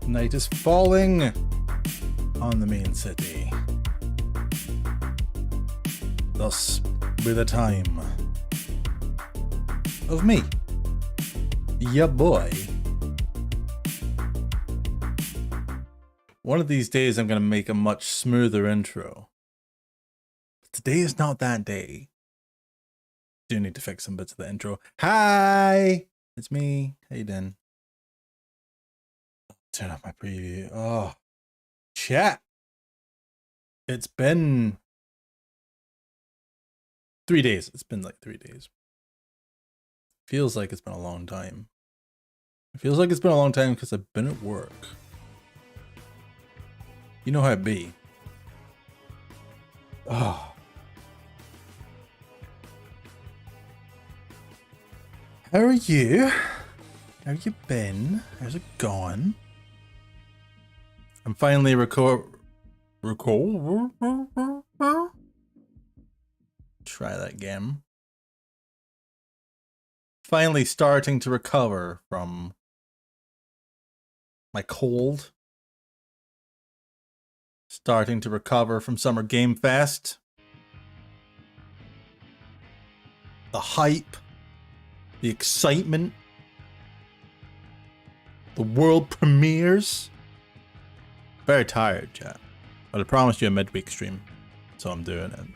Night is falling on the main city. Thus be the time of me. Ya boy. One of these days I'm going to make a much smoother intro. But today is not that day. Do need to fix some bits of the intro. Hi! It's me. How you doing? Turn off my preview. Oh, chat. It's been 3 days. It's been like 3 days. Feels like it's been a long time. It feels like it's been a long time because I've been at work. You know how it be. Oh. How are you? How have you been? How's it going? I'm finally try that again. Finally starting to recover from my cold. Starting to recover from Summer Game Fest. The hype. The excitement. The world premieres. Very tired, chat. But I promised you a midweek stream, so I'm doing it. That's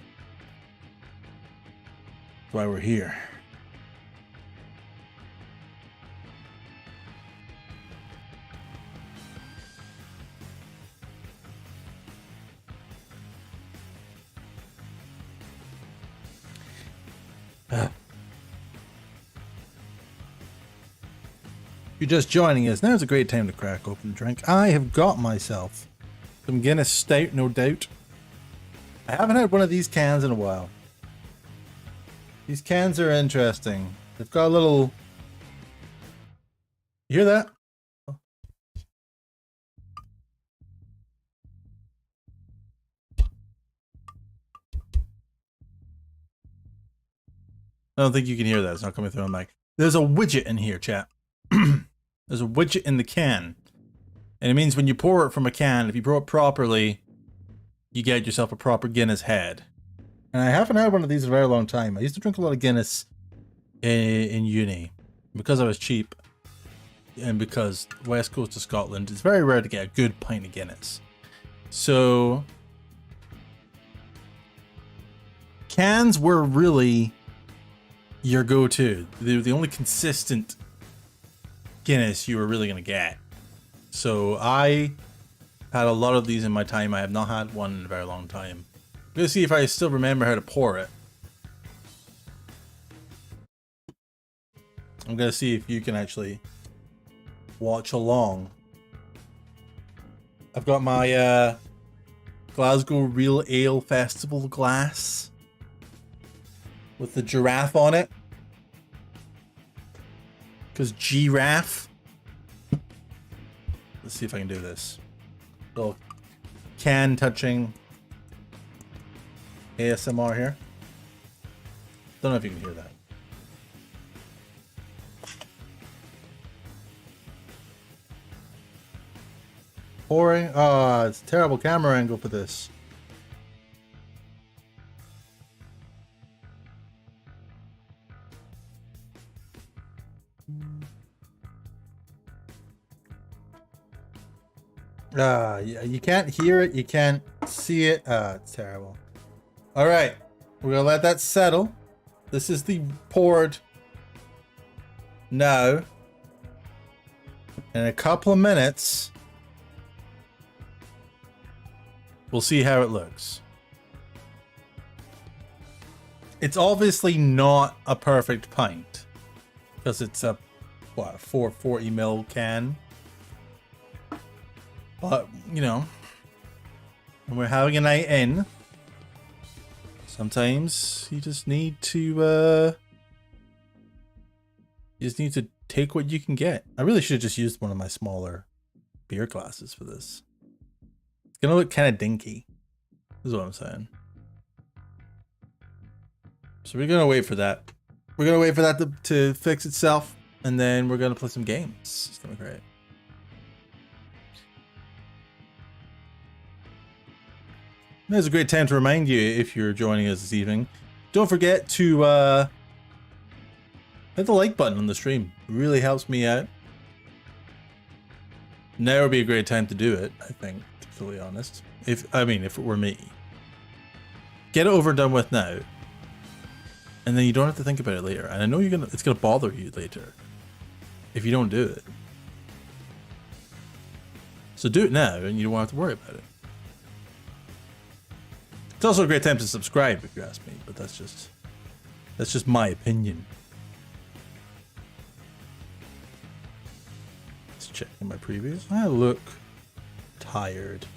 why we're here. If you're just joining us, now's a great time to crack open a drink. I have got myself some Guinness Stout, no doubt. I haven't had one of these cans in a while. These cans are interesting. They've got a little... You hear that? I don't think you can hear that. It's not coming through on mic. There's a widget in here, chat. There's a widget in the can. And it means when you pour it from a can, if you pour it properly, you get yourself a proper Guinness head. And I haven't had one of these in a very long time. I used to drink a lot of Guinness in uni. Because I was cheap, and because west coast of Scotland, it's very rare to get a good pint of Guinness. So, cans were really your go-to. They were the only consistent Guinness you were really going to get. So I had a lot of these in my time. I have not had one in a very long time. I'm going to see if I still remember how to pour it. I'm going to see if you can actually watch along. I've got my Glasgow Real Ale Festival glass with the giraffe on it. Because giraffe. Let's see if I can do this. Little can touching ASMR here. Don't know if you can hear that. Pouring. Ah, it's a terrible camera angle for this. Yeah, you can't hear it, you can't see it. It's terrible. All right, we're gonna let that settle. This is the poured now. In a couple of minutes, we'll see how it looks. It's obviously not a perfect pint because it's a, what, 440 ml can. But, you know, when we're having a night in, sometimes you just need to, take what you can get. I really should have just used one of my smaller beer glasses for this. It's gonna look kind of dinky, is what I'm saying. So we're gonna wait for that. We're gonna wait for that to fix itself, and then we're gonna play some games. It's gonna be great. There's a great time to remind you, if you're joining us this evening, don't forget to hit the like button on the stream. It really helps me out. Now would be a great time to do it, I think, to be fully honest. If it were me. Get it over and done with now. And then you don't have to think about it later. And I know it's gonna bother you later if you don't do it. So do it now and you don't have to worry about it. It's also a great time to subscribe if you ask me, but that's just my opinion. Let's check in my previews. I look tired.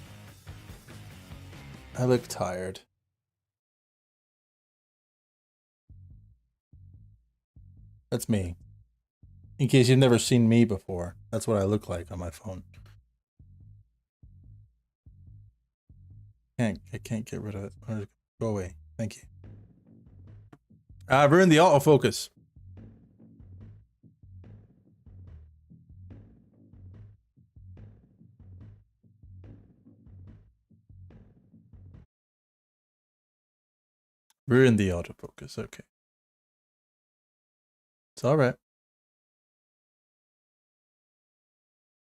That's me. In case you've never seen me before, that's what I look like on my phone. I can't get rid of it. Go away. Thank you. I've ruined the autofocus. Ruined the autofocus. Okay. It's all right.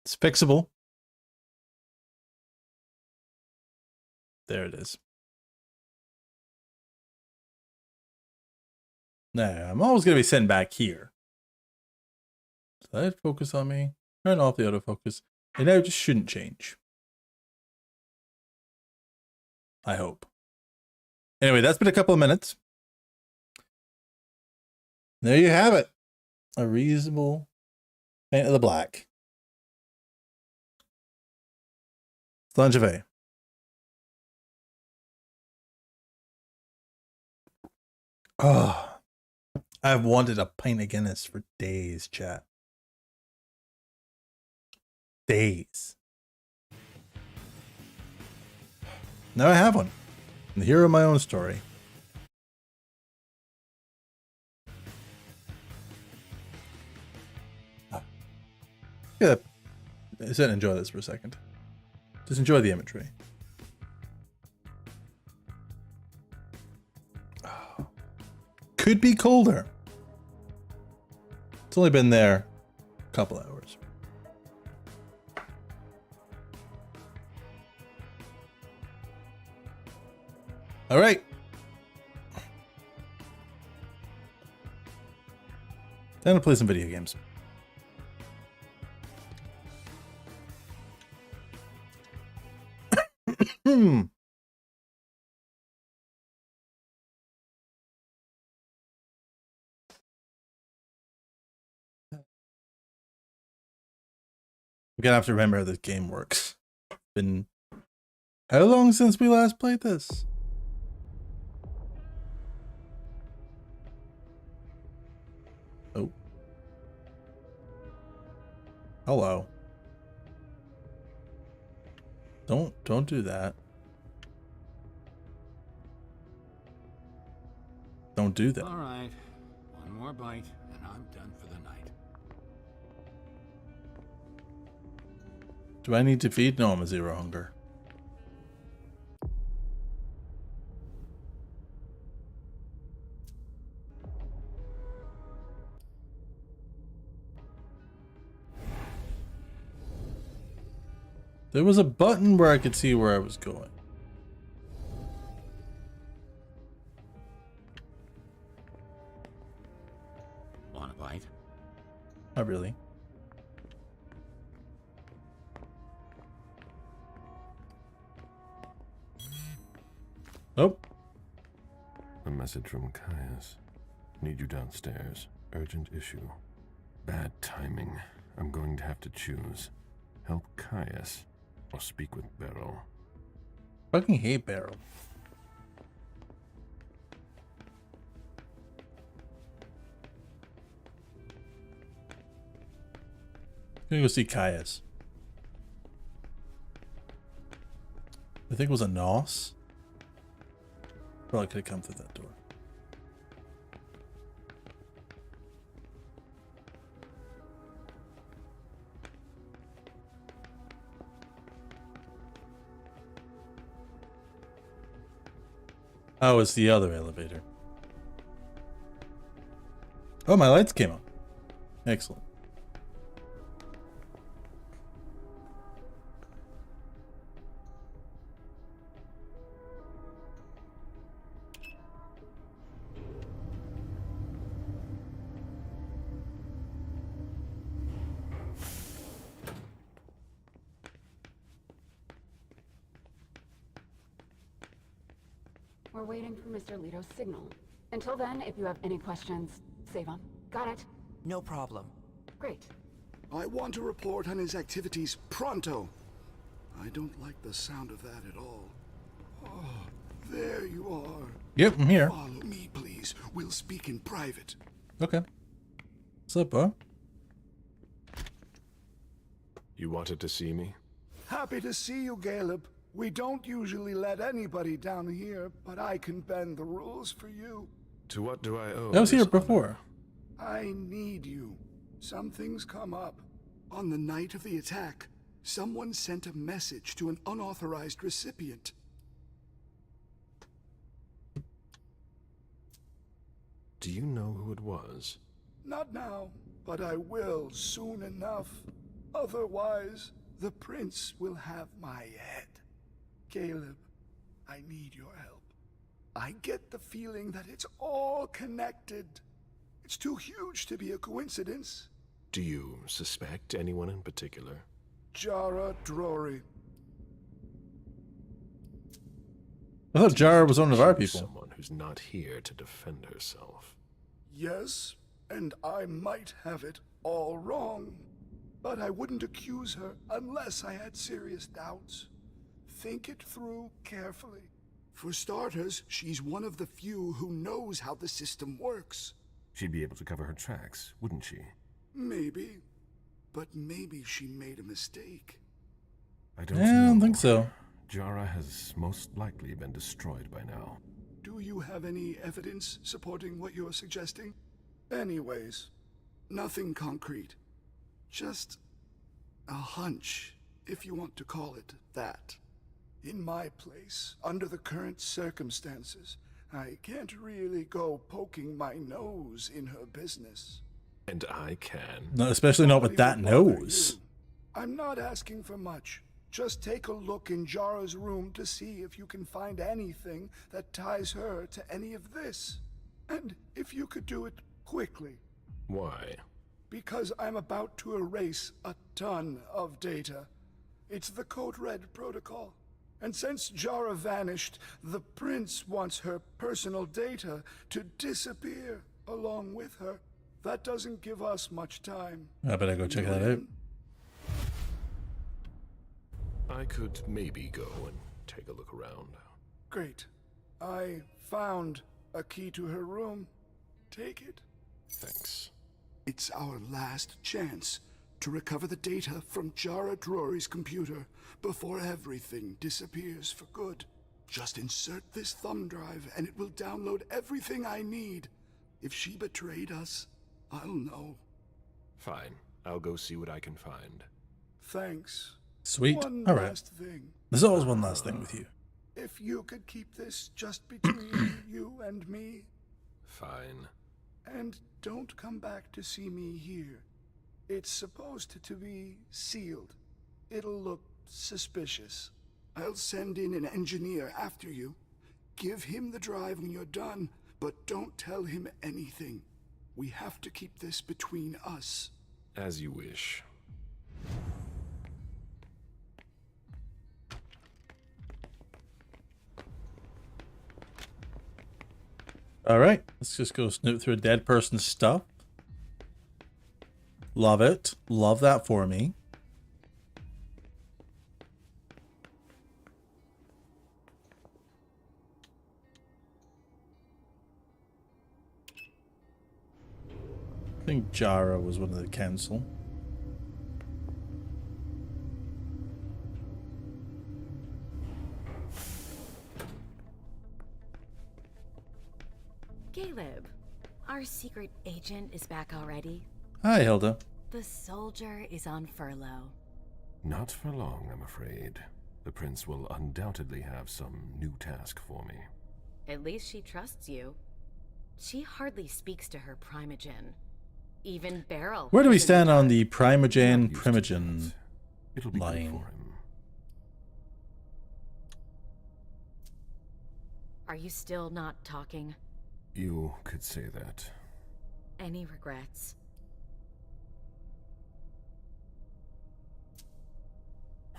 It's fixable. There it is. Now, I'm always going to be sitting back here. So that focus on me. Turn off the autofocus. And now it just shouldn't change. I hope. Anyway, that's been a couple of minutes. There you have it. A reasonable paint of the black. Slanjave. Oh, I've wanted a pint of Guinness for days, chat. Days. Now I have one. And the hero of my own story. Yeah, sit and enjoy this for a second. Just enjoy the imagery. Could be colder. It's only been there a couple hours. All right. Time to play some video games. I'm gonna have to remember how this game works. It's been how long since we last played this? Oh. Hello. Don't do that. Don't do that. All right. One more bite and I'm done for the night. Do I need to feed? No, I'm a zero hunger. There was a button where I could see where I was going. Want a bite? Not really. Nope. A message from Caius. Need you downstairs. Urgent issue. Bad timing. I'm going to have to choose. Help Caius or speak with Beryl. Fucking hate Beryl. I'm gonna go see Caius. I think it was a Nos. Probably could have come through that door. Oh, it's the other elevator. Oh, my lights came on. Excellent. We're waiting for Mr. Leto's signal. Until then, if you have any questions, save them. Got it? No problem. Great. I want to report on his activities pronto. I don't like the sound of that at all. Oh, there you are. Yep, I'm here. Follow me, please. We'll speak in private. Okay. What's up, bro? You wanted to see me? Happy to see you, Caleb. We don't usually let anybody down here, but I can bend the rules for you. To what do I owe? I was here this before. I need you. Something's come up. On the night of the attack, someone sent a message to an unauthorized recipient. Do you know who it was? Not now, but I will soon enough. Otherwise, the prince will have my head. Caleb, I need your help. I get the feeling that it's all connected. It's too huge to be a coincidence. Do you suspect anyone in particular? Jara Drory. I thought Jara was one of our Choose people. Someone who's not here to defend herself. Yes, and I might have it all wrong. But I wouldn't accuse her unless I had serious doubts. Think it through carefully. For starters, she's one of the few who knows how the system works. She'd be able to cover her tracks, wouldn't she? Maybe. But maybe she made a mistake. I don't I know. don't think so. Jara has most likely been destroyed by now. Do you have any evidence supporting what you're suggesting? Anyways, nothing concrete. Just a hunch, if you want to call it that. In my place, under the current circumstances, I can't really go poking my nose in her business. And I can. No, especially not with that Nobody would bother nose. you. I'm not asking for much. Just take a look in Jara's room to see if you can find anything that ties her to any of this. And if you could do it quickly. Why? Because I'm about to erase a ton of data. It's the Code Red protocol. And since Jara vanished, the prince wants her personal data to disappear along with her. That doesn't give us much time. I better go check that out. I could maybe go and take a look around. Great. I found a key to her room. Take it. Thanks. It's our last chance to recover the data from Jara Drory's computer before everything disappears for good. Just insert this thumb drive and it will download everything I need. If she betrayed us, I'll know. Fine. I'll go see what I can find. Thanks. Sweet. One All right. last thing. There's always one last thing with you. If you could keep this just between you and me, Fine. and don't come back to see me here. It's supposed to be sealed. It'll look suspicious. I'll send in an engineer after you. Give him the drive when you're done, but don't tell him anything. We have to keep this between us. As you wish. All right, let's just go snoop through a dead person's stuff. Love it. Love that for me. I think Jara was one of the council. Caleb, our secret agent is back already. Hi, Hilda. The soldier is on furlough. Not for long, I'm afraid. The prince will undoubtedly have some new task for me. At least she trusts you. She hardly speaks to her primogen. Even Beryl. Where do we isn't stand on dark. the primogen, Not used to primogen that. It'll be good line? for him. Are you still not talking? You could say that. Any regrets?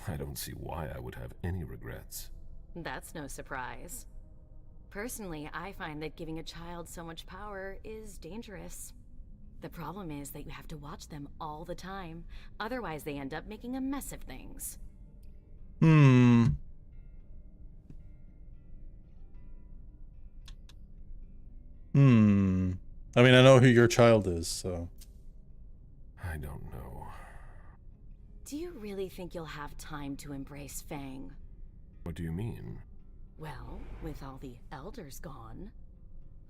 I don't see why I would have any regrets. That's no surprise. Personally, I find that giving a child so much power is dangerous. The problem is that you have to watch them all the time. Otherwise, they end up making a mess of things. I mean, I know who your child is, so. I don't know. Do you really think you'll have time to embrace Fang? What do you mean? Well, with all the elders gone,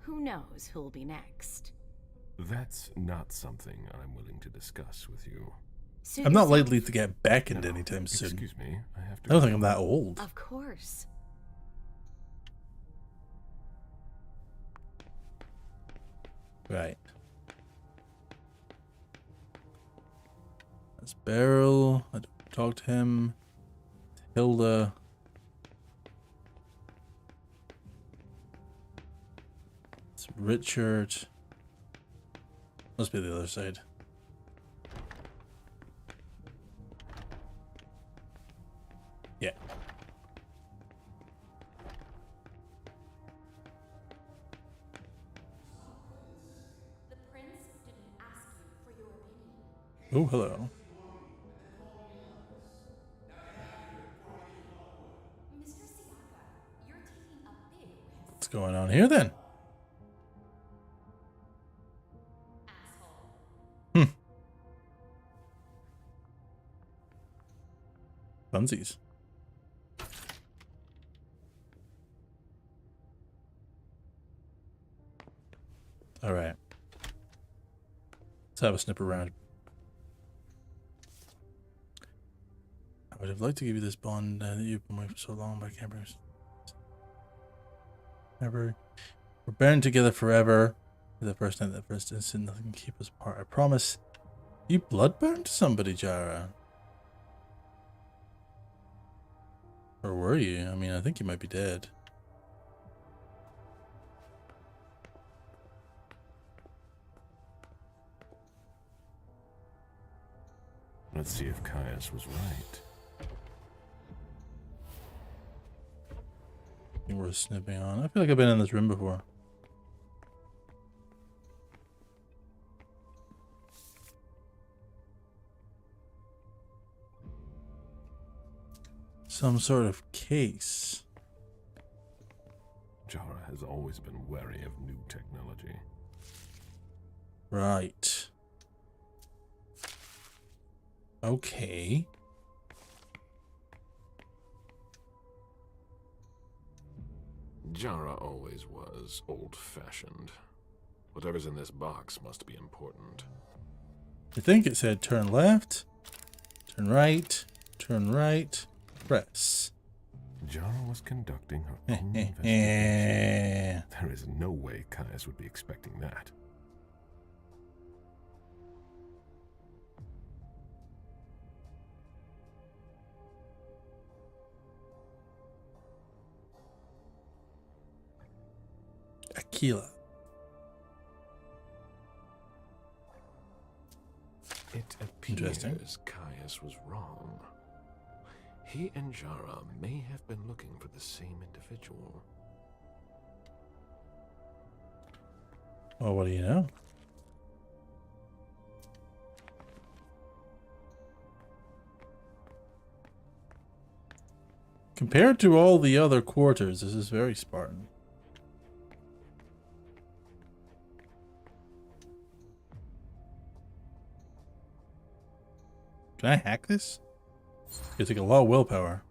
who knows who'll be next? That's not something I'm willing to discuss with you. Suit I'm not yourself. likely to get beckoned No, anytime soon. Excuse me, I have to. I don't think I'm that old. Of course. Right. That's Beryl. I don't talk to him. Hilda. It's Richard. Must be the other side. Yeah. The prince didn't ask you for your opinion. Oh, hello. Mr. Siaka, you're taking a big risk, What's going on here then? asshole. Funsies. All right. Let's have a snip around. I would have liked to give you this bond that you've been waiting for so long, but I can't promise. Never. We're bound together forever. The first night, the first instant, nothing can keep us apart. I promise. You bloodbound to somebody, Jara. Or were you? I mean, I think you might be dead. Let's see if Caius was right. I think we're snipping on. I feel like I've been in this room before. Some sort of case. Jara has always been wary of new technology. Right. Okay. Jara always was old-fashioned. Whatever's in this box must be important. I think it said turn left, turn right, press. Jara was conducting her own Eh. investigation. There is no way Caius would be expecting that. tequila. It Interesting. appears Caius was wrong. He and Jara may have been looking for the same individual. Well, what do you know? Compared to all the other quarters, this is very Spartan. Can I hack this? It's take a lot of willpower.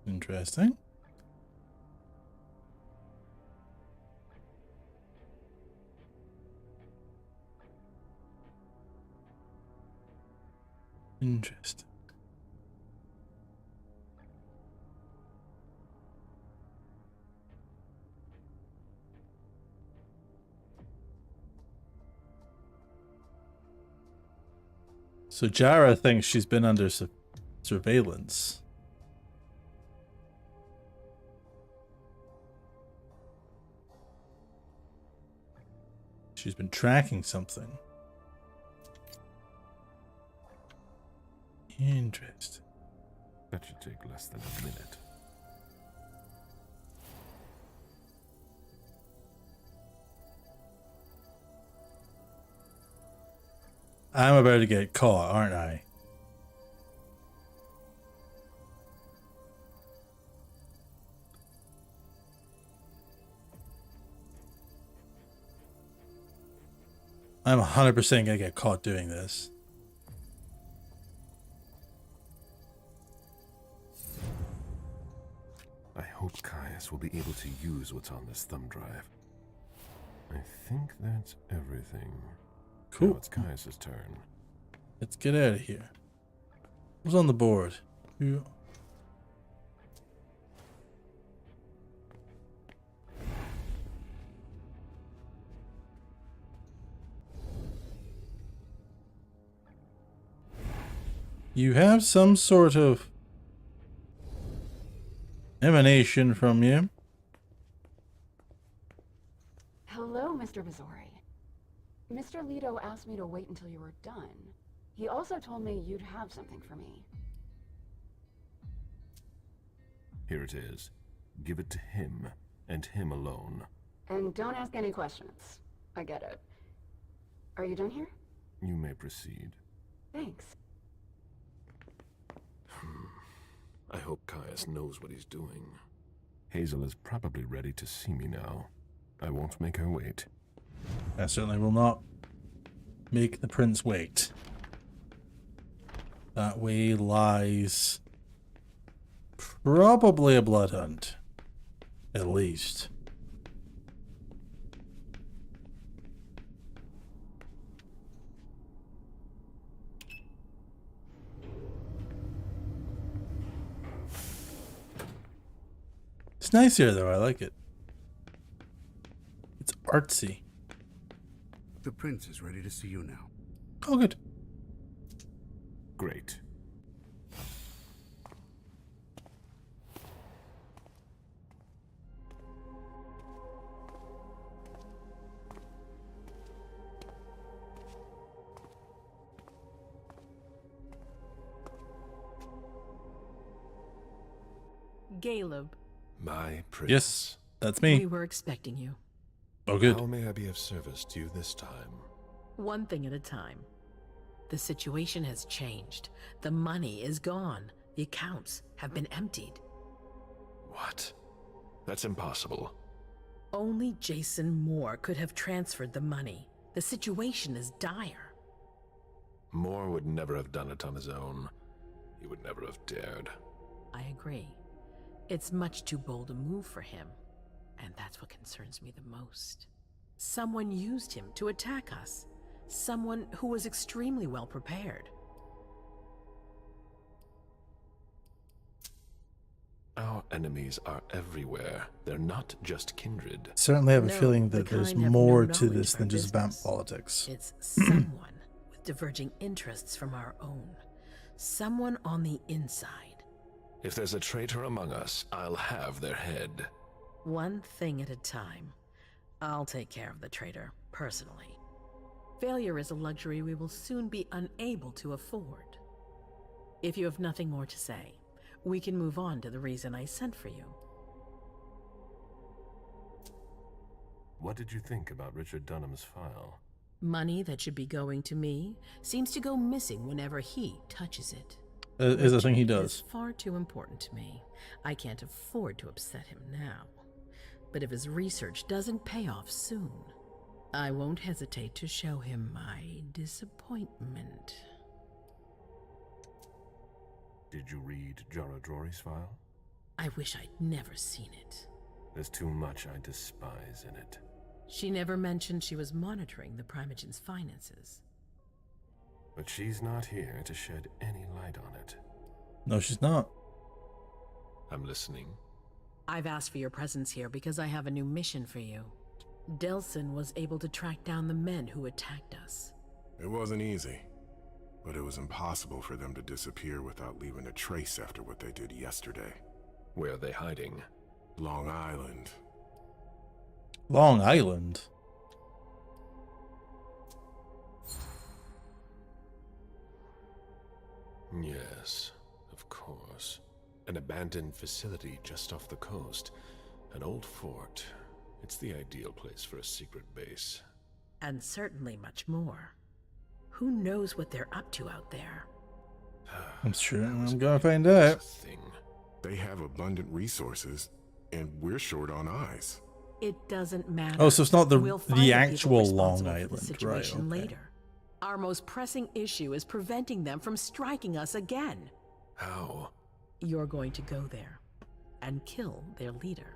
Interesting. Interesting. So Jara thinks she's been under surveillance. She's been tracking something. Interesting. That should take less than a minute. I'm about to get caught, aren't I? I'm 100% gonna get caught doing this. I hope Caius will be able to use what's on this thumb drive. I think that's everything. Cool. Now it's Caius's turn. Let's get out of here. What's on the board? Who? You have some sort of emanation from you. Hello, Mr. Bizori. Mr. Leto asked me to wait until you were done. He also told me you'd have something for me. Here it is. Give it to him, and him alone. And don't ask any questions. I get it. Are you done here? You may proceed. Thanks. I hope Caius knows what he's doing. Hazel is probably ready to see me now. I won't make her wait. I certainly will not make the prince wait. That way lies probably a blood hunt. At least. It's nice here though, I like it. It's artsy. The prince is ready to see you now. Oh good. Great. Caleb, My prince. Yes, that's we me. were expecting you. Oh good. How may I be of service to you this time? One thing at a time. The situation has changed. The money is gone. The accounts have been emptied. What? That's impossible. Only Jason Moore could have transferred the money. The situation is dire. Moore would never have done it on his own. He would never have dared. I agree. It's much too bold a move for him. And that's what concerns me the most. Someone used him to attack us. Someone who was extremely well prepared. Our enemies are everywhere. They're not just kindred. Certainly have a No, feeling the that there's kind have more no to knowledge this of than our just about business. politics. It's someone with diverging interests from our own. Someone on the inside. If there's a traitor among us, I'll have their head. One thing at a time. I'll take care of the traitor, personally. Failure is a luxury we will soon be unable to afford. If you have nothing more to say, we can move on to the reason I sent for you. What did you think about Richard Dunham's file? Money that should be going to me seems to go missing whenever he touches it. Is the thing he It's does. far too important to me. I can't afford to upset him now. But if his research doesn't pay off soon, I won't hesitate to show him my disappointment. Did you read Jara Drory's file? I wish I'd never seen it. There's too much I despise in it. She never mentioned she was monitoring the Primogen's finances. But she's not here to shed any light on it. No, she's not. I'm listening. I've asked for your presence here because I have a new mission for you. Delsin was able to track down the men who attacked us. It wasn't easy, but it was impossible for them to disappear without leaving a trace after what they did yesterday. Where are they hiding? Long Island. Long Island. Yes, of course. An abandoned facility just off the coast. An old fort. It's the ideal place for a secret base. And certainly much more. Who knows what they're up to out there? I'm sure I'm gonna find out. Thing. They have abundant resources, and we're short on eyes. It doesn't matter. Oh, so it's not the We'll find the people actual Long responsible for the Island, right? situation Okay. later. Our most pressing issue is preventing them from striking us again. How? You're going to go there and kill their leader.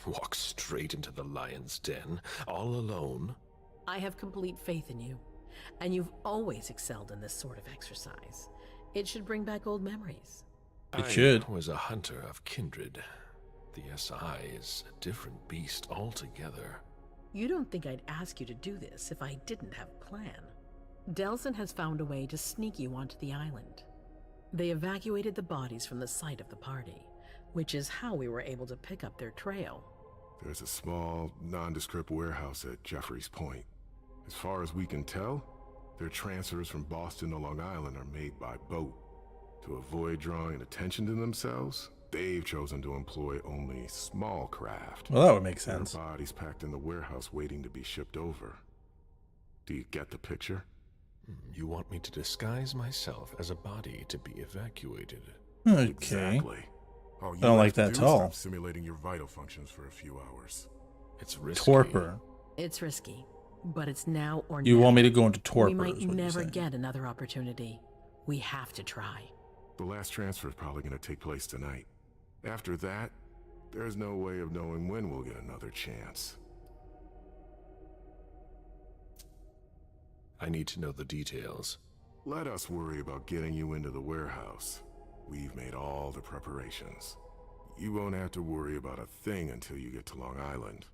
Walk straight into the lion's den, all alone? I have complete faith in you, and you've always excelled in this sort of exercise. It should bring back old memories. It should. I was a hunter of kindred. The SI is a different beast altogether. You don't think I'd ask you to do this if I didn't have a plan. Delsin has found a way to sneak you onto the island. They evacuated the bodies from the site of the party, which is how we were able to pick up their trail. There's a small, nondescript warehouse at Jeffrey's Point. As far as we can tell, their transfers from Boston to Long Island are made by boat. To avoid drawing attention to themselves, they've chosen to employ only small craft. Well, that would make Their sense. bodies packed in the warehouse waiting to be shipped over. Do you get the picture? You want me to disguise myself as a body to be evacuated? Okay. Exactly. All you I don't like have to that do at is all. stop simulating your vital functions for a few hours. It's risky. Torpor. It's risky, but it's now or You never. want me to go into torpor? We might is what you're never saying. get another opportunity. We have to try. The last transfer is probably going to take place tonight. After that, there's no way of knowing when we'll get another chance. I need to know the details. Let us worry about getting you into the warehouse. We've made all the preparations. You won't have to worry about a thing until you get to Long Island.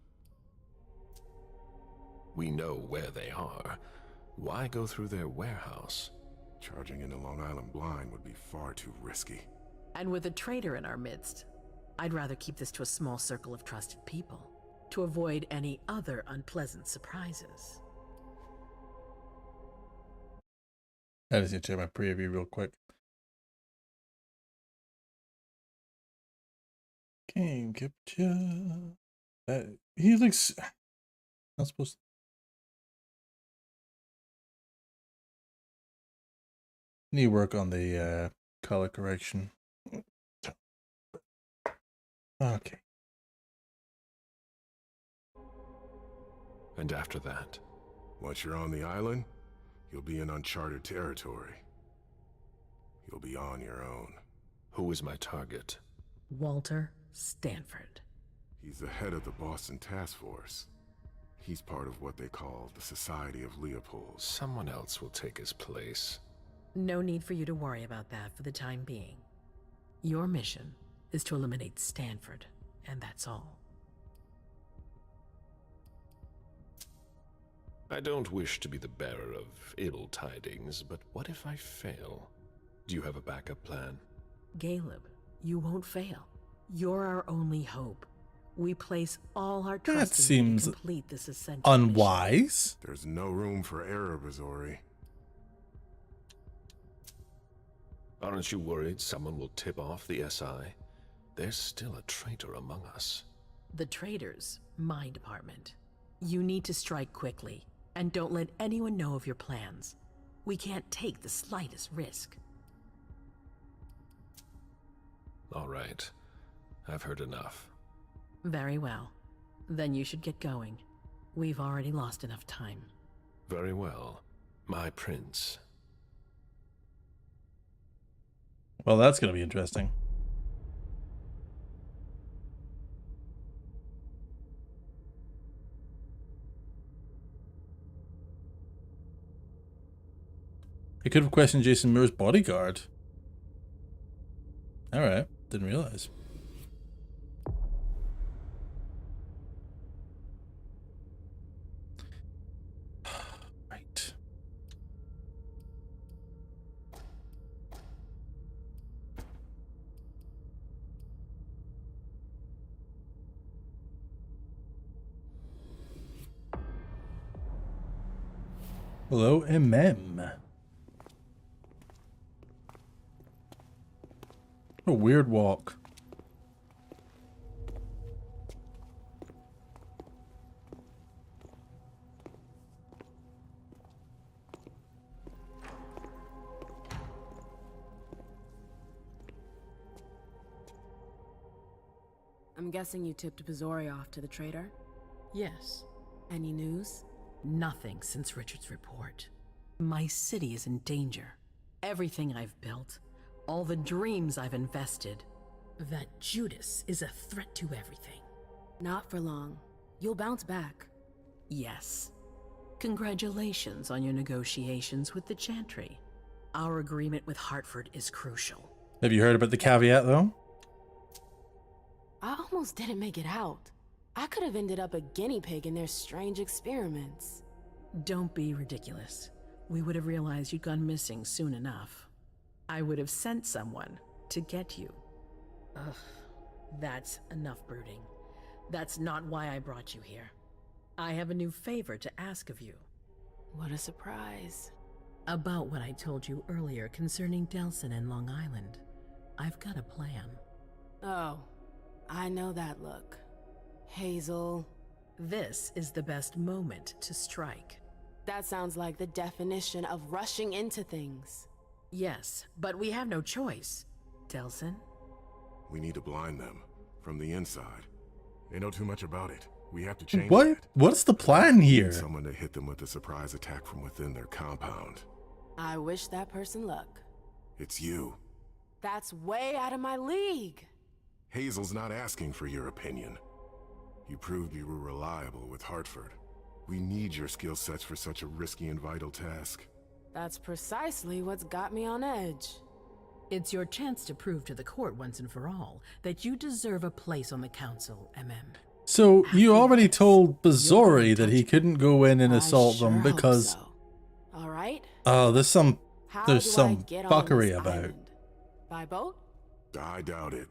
We know where they are. Why go through their warehouse? Charging into Long Island blind would be far too risky. And with a traitor in our midst, I'd rather keep this to a small circle of trusted people, to avoid any other unpleasant surprises. I just need to check my preview real quick. Game capture. He looks. Not supposed. Need work on the color correction. Okay. And after that? Once you're on the island, you'll be in uncharted territory. You'll be on your own. Who is my target? Walter Stanford. He's the head of the Boston Task Force. He's part of what they call the Society of Leopold. Someone else will take his place. No need for you to worry about that for the time being. Your mission is to eliminate Stanford, and that's all. I don't wish to be the bearer of ill tidings, but what if I fail? Do you have a backup plan? Caleb, you won't fail. You're our only hope. We place all our trust That in you seems to complete this essential mission. unwise. There's no room for error, Bizori. Aren't you worried someone will tip off the SI? There's still a traitor among us. The traitors, my department. You need to strike quickly, and don't let anyone know of your plans. We can't take the slightest risk. All right. I've heard enough. Very well. Then you should get going. We've already lost enough time. Very well. My prince. Well, that's going to be interesting. He could have questioned Jason Moore's bodyguard. Alright, didn't realize. Right. Hello, MM. What a weird walk. I'm guessing you tipped Bizori off to the traitor? Yes. Any news? Nothing since Richard's report. My city is in danger. Everything I've built, all the dreams I've invested. That Judas is a threat to everything. Not for long. You'll bounce back. Yes. Congratulations on your negotiations with the Chantry. Our agreement with Hartford is crucial. Have you heard about the caveat, though? I almost didn't make it out. I could have ended up a guinea pig in their strange experiments. Don't be ridiculous. We would have realized you'd gone missing soon enough. I would have sent someone to get you. Ugh, that's enough brooding. That's not why I brought you here. I have a new favor to ask of you. What a surprise. About what I told you earlier concerning Delson and Long Island. I've got a plan. Oh, I know that look. Hazel. This is the best moment to strike. That sounds like the definition of rushing into things. Yes, but we have no choice. Delson? We need to blind them from the inside. They know too much about it. We have to change What? that. What's the plan We here? need someone to hit them with a surprise attack from within their compound. I wish that person luck. It's you. That's way out of my league. Hazel's not asking for your opinion. You proved you were reliable with Hartford. We need your skill sets for such a risky and vital task. That's precisely what's got me on edge. It's your chance to prove to the court once and for all that you deserve a place on the council, MM. So you already told Bizori that he couldn't go in and assault them because So. All right. there's some How there's do I some get on fuckery this about. island? By boat? I doubt it.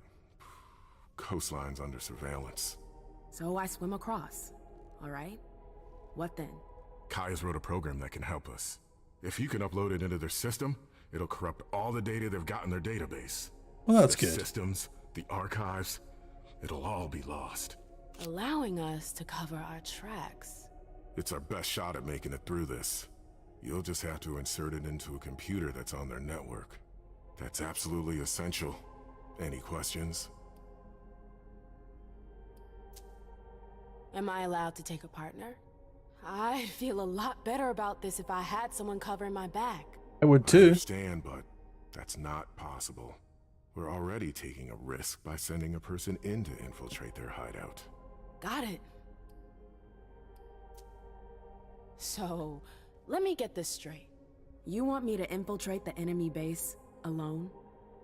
Coastline's under surveillance. So I swim across. All right. What then? Kaya's wrote a program that can help us. If you can upload it into their system, it'll corrupt all the data they've got in their database. Well, that's The good. systems, the archives, it'll all be lost. Allowing us to cover our tracks. It's our best shot at making it through this. You'll just have to insert it into a computer that's on their network. That's absolutely essential. Any questions? Am I allowed to take a partner? I'd feel a lot better about this if I had someone covering my back. I would I too. understand, but that's not possible. We're already taking a risk by sending a person in to infiltrate their hideout. Got it. So, let me get this straight. You want me to infiltrate the enemy base alone?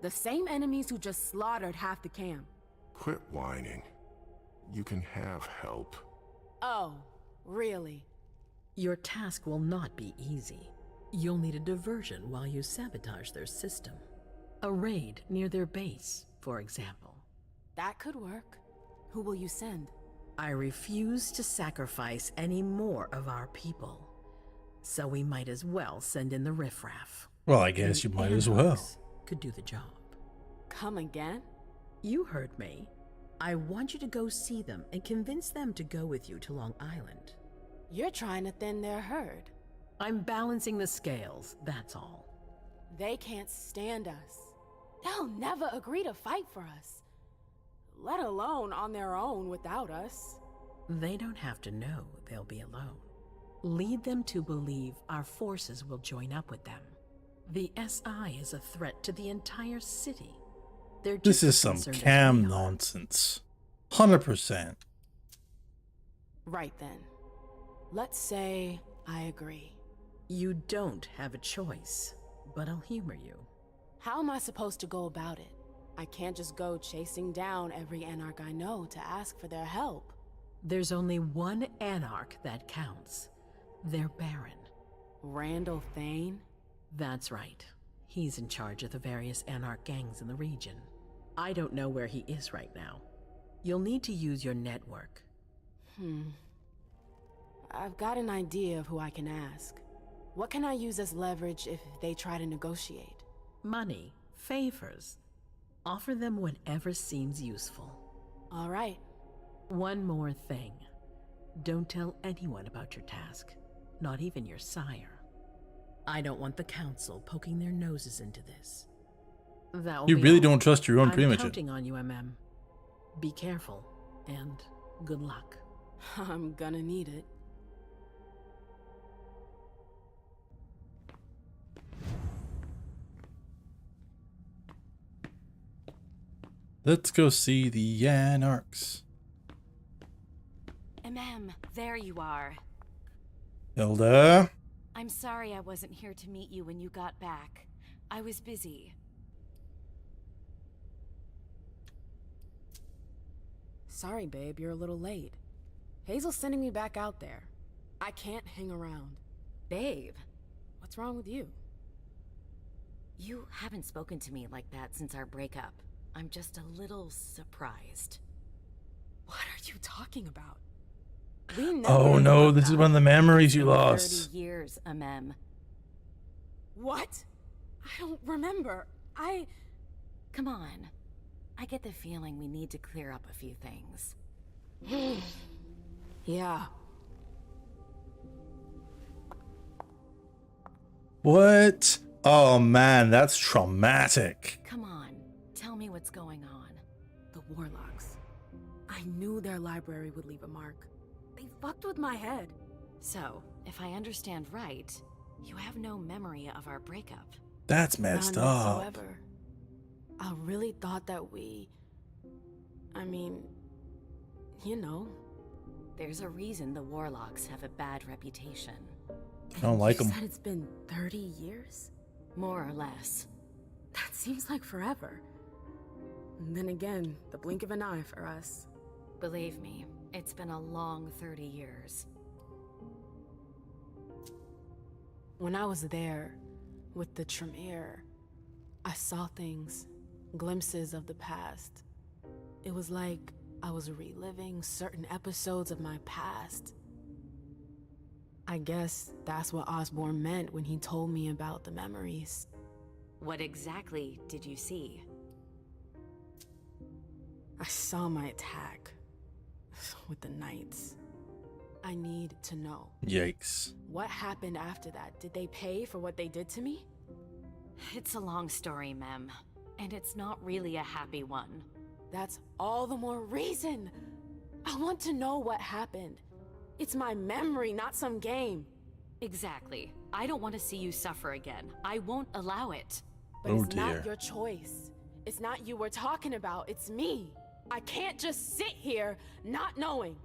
The same enemies who just slaughtered half the camp. Quit whining. You can have help. Oh, really? Your task will not be easy. You'll need a diversion while you sabotage their system. A raid near their base, for example. That could work. Who will you send? I refuse to sacrifice any more of our people. So we might as well send in the riffraff. Well, I guess you might as well. Anarchs could do the job. Come again? You heard me. I want you to go see them and convince them to go with you to Long Island. You're trying to thin their herd. I'm balancing the scales, that's all. They can't stand us. They'll never agree to fight for us, let alone on their own without us. They don't have to know they'll be alone. Lead them to believe our forces will join up with them. The SI is a threat to the entire city. They're This just is as some concerned as cam we are. nonsense. 100%. Right then. Let's say I agree. You don't have a choice, but I'll humor you. How am I supposed to go about it? I can't just go chasing down every Anarch I know to ask for their help. There's only one Anarch that counts. Their Baron. Randall Thane? That's right. He's in charge of the various Anarch gangs in the region. I don't know where he is right now. You'll need to use your network. I've got an idea of who I can ask. What can I use as leverage if they try to negotiate? Money, favors. Offer them whatever seems useful. All right. One more thing. Don't tell anyone about your task, not even your sire. I don't want the council poking their noses into this. That will You be really all. don't trust your own I'm primogen. counting on you, MM. Be careful, and good luck. I'm gonna need it. Let's go see the Anarchs. There you are. Hilda? I'm sorry I wasn't here to meet you when you got back. I was busy. Sorry, babe, you're a little late. Hazel's sending me back out there. I can't hang around. Babe, What's wrong with you? you haven't spoken to me like that since our breakup. I'm just a little surprised. What are you talking about? We never Oh no, broke this is up. one of the memories you 30 lost. years, What? I don't remember. Come on. I get the feeling we need to clear up a few things. Yeah. What? Oh man, that's traumatic. Come on, tell me what's going on. The Warlocks. I knew their library would leave a mark. They fucked with my head. So, if I understand right, you have no memory of our breakup. That's messed None up. whatsoever. I really thought that we... I mean... You know. There's a reason the Warlocks have a bad reputation. I don't like You them. said it's been 30 years? More or less. That seems like forever. And then again, the blink of an eye for us. Believe me, it's been a long 30 years. When I was there, with the Tremere, I saw things, glimpses of the past. It was like I was reliving certain episodes of my past. I guess that's what Osborne meant when he told me about the memories. What exactly did you see? I saw my attack with the Knights. I need to know. Yikes. What happened after that? Did they pay for what they did to me? It's a long story, Mem. And it's not really a happy one. That's all the more reason. I want to know what happened. It's my memory, not some game. Exactly. I don't want to see you suffer again. I won't allow it. But Oh, it's dear. not your choice. It's not you we're talking about, it's me. I can't just sit here not knowing.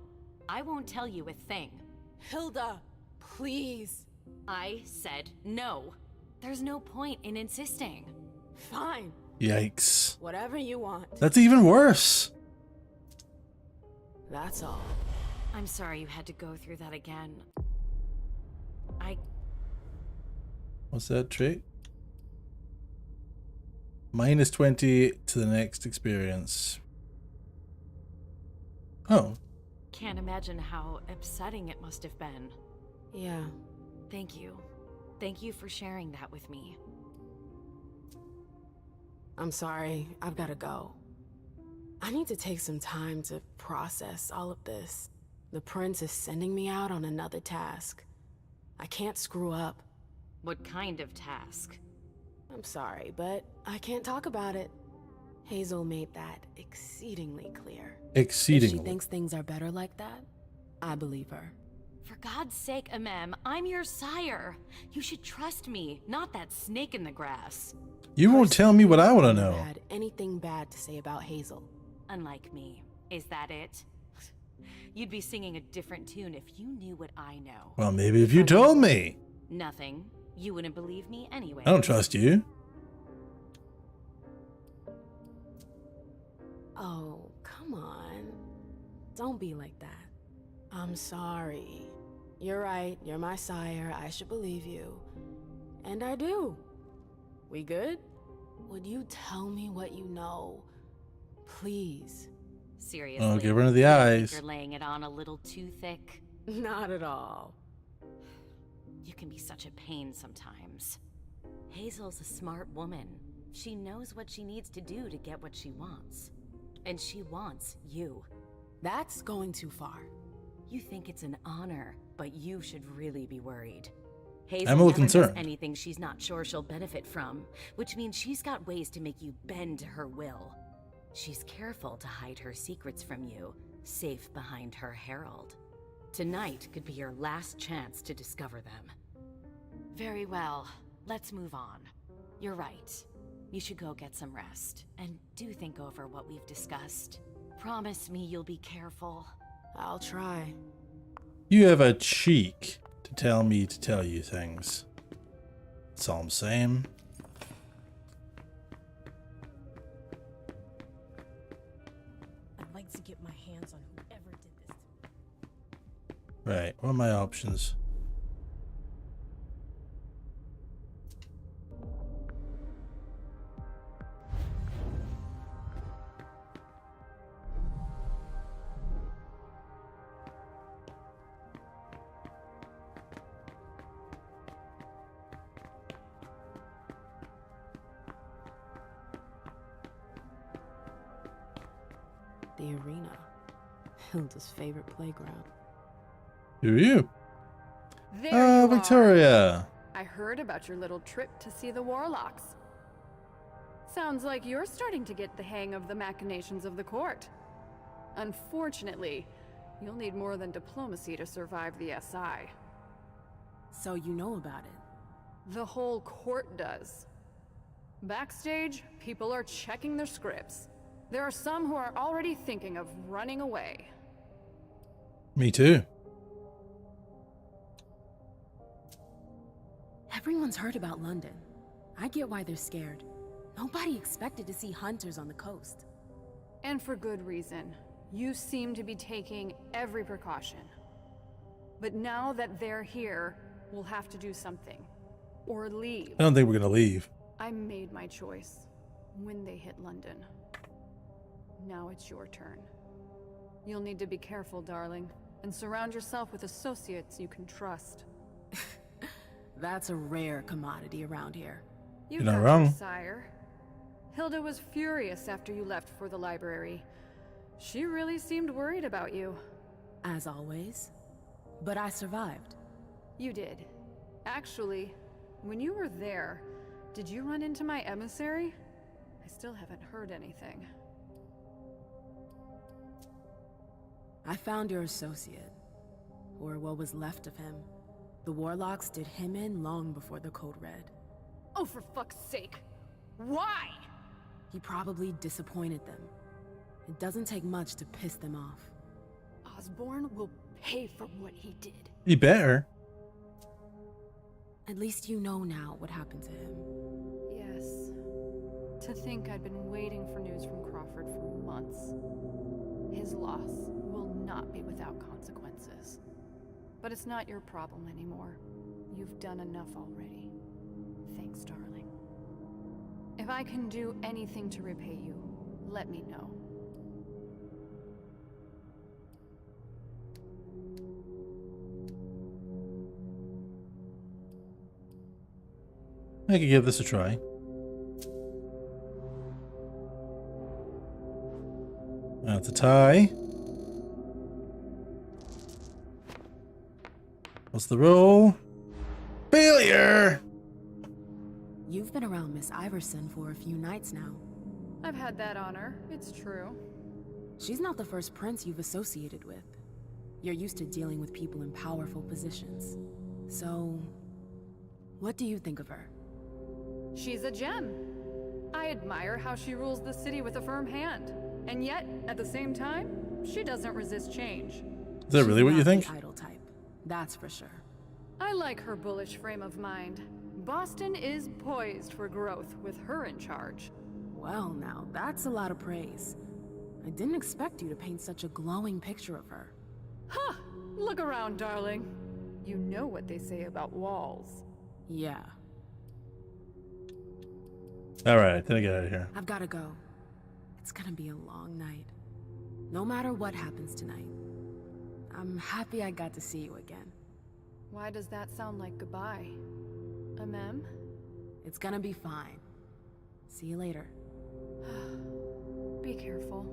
I won't tell you a thing. Hilda, please. I said no. There's no point in insisting. Fine, Yikes. whatever you want. That's even worse. That's all. I'm sorry you had to go through that again. What's that trait? Minus 20 to the next experience. Oh. Can't imagine how upsetting it must have been. Yeah. Thank you. Thank you for sharing that with me. I'm sorry. I've gotta go. I need to take some time to process all of this. The prince is sending me out on another task. I can't screw up. What kind of task? I'm sorry, but I can't talk about it. Hazel made that exceedingly clear. Exceedingly. If she thinks things are better like that, I believe her. For God's sake, Amem, I'm your sire. You should trust me, not that snake in the grass. You won't tell me what I want to I've never know. had anything bad to say about Hazel. Unlike me. Is that it? You'd be singing a different tune if you knew what I know. Well, maybe if you told me. Nothing. You wouldn't believe me anyway. I don't trust you. Oh, come on. Don't be like that. I'm sorry. You're right. You're my sire. I should believe you. And I do. We good? Would you tell me what you know? Please. Seriously. I'll give her the I think eyes. you're laying it on a little too thick. Not at all. You can be such a pain sometimes. Hazel's a smart woman. She knows what she needs to do to get what she wants. And she wants you. That's going too far. You think it's an honor, but you should really be worried. Hazel I'm a little never does concerned. anything she's not sure she'll benefit from, which means she's got ways to make you bend to her will. She's careful to hide her secrets from you, safe behind her herald. Tonight could be your last chance to discover them. Very well, let's move on. You're right. You should go get some rest, and do think over what we've discussed. Promise me you'll be careful. I'll try. You have a cheek to tell me to tell you things. That's all I'm saying. I'd like to get my hands on whoever did this to me. Right, what are my options? The arena. Hilda's favorite playground. Who are you? There Oh, you Victoria. are. I heard about your little trip to see the warlocks. Sounds like you're starting to get the hang of the machinations of the court. Unfortunately, you'll need more than diplomacy to survive the SI. So you know about it? The whole court does. Backstage, people are checking their scripts. There are some who are already thinking of running away. Me too. Everyone's heard about London. I get why they're scared. Nobody expected to see hunters on the coast. And for good reason. You seem to be taking every precaution. But now that they're here, we'll have to do something. Or leave. I don't think we're gonna leave. I made my choice when they hit London. Now it's your turn. You'll need to be careful, darling, and surround yourself with associates you can trust. That's a rare commodity around here. You You're not got wrong. your sire. Hilda was furious after you left for the library. She really seemed worried about you. As always. But I survived. You did. Actually, when you were there, did you run into my emissary? I still haven't heard anything. I found your associate. Or what was left of him. The warlocks did him in long before the code red. Oh, for fuck's sake! Why? He probably disappointed them. It doesn't take much to piss them off. Osborne will pay for what he did. You better. At least you know now what happened to him. Yes. To think I'd been waiting for news from Crawford for months. His loss will not be without consequences. But it's not your problem anymore. you've done enough already. Thanks, darling. If I can do anything to repay you, let me know. I could give this a try. That's a tie. What's the roll? Failure! You've been around Miss Iverson for a few nights now. I've had that honor, it's true. She's not the first prince you've associated with. You're used to dealing with people in powerful positions. So, what do you think of her? She's a gem. I admire how she rules the city with a firm hand. And yet, at the same time, she doesn't resist change. Is that really what you think? She's not the idle type, that's for sure. I like her bullish frame of mind. Boston is poised for growth with her in charge. Well, now, that's a lot of praise. I didn't expect you to paint such a glowing picture of her. Huh! Look around, darling. You know what they say about walls. Yeah. Alright, then I get out of here. I've gotta go. It's gonna be a long night. No matter what happens tonight, I'm happy I got to see you again. Why does that sound like goodbye? A mem? It's gonna be fine. See you later. Be careful.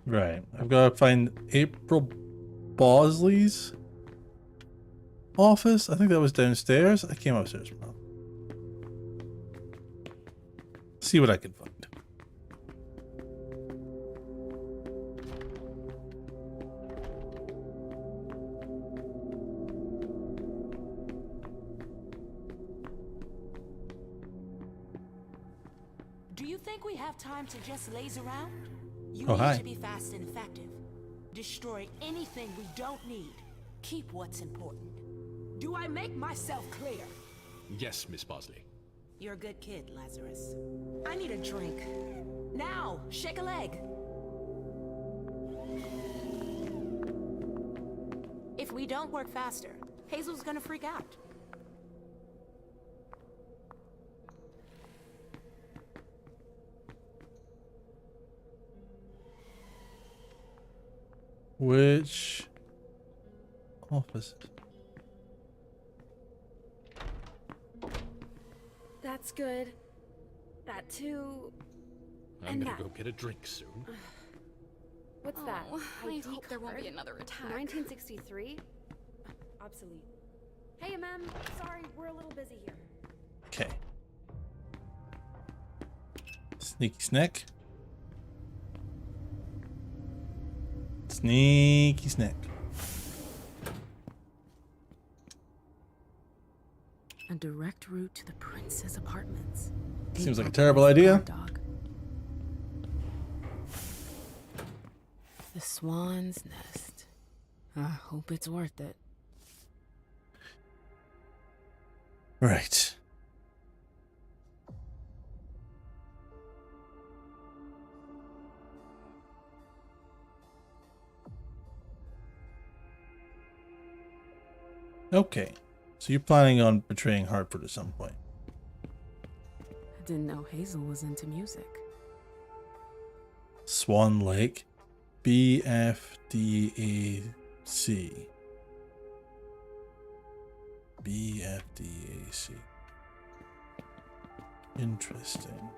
Right. I've got to find April Bosley's office. I think that was downstairs. I came upstairs from. See what I can find. Do you think we have time to just laze around? You Oh, need hi. to be fast and effective. Destroy anything we don't need. Keep what's important. Do I make myself clear? Yes, Miss Bosley. You're a good kid, Lazarus. I need a drink. Now, shake a leg. If we don't work faster, Hazel's gonna freak out. Which office? That's good. That too. I'm And gonna that. go get a drink soon. What's that? Oh, I ID hope there won't be card? another attack. 1963? Obsolete. Hey, ma'am. Sorry, we're a little busy here. Okay. Sneaky snack. Sneaky snack. A direct route to the prince's apartments. Seems like a terrible idea. Dog. The Swan's Nest. I hope it's worth it. Right. Okay. So you're planning on betraying Hartford at some point. I didn't know Hazel was into music. Swan Lake. BFDAC. BFDAC. Interesting.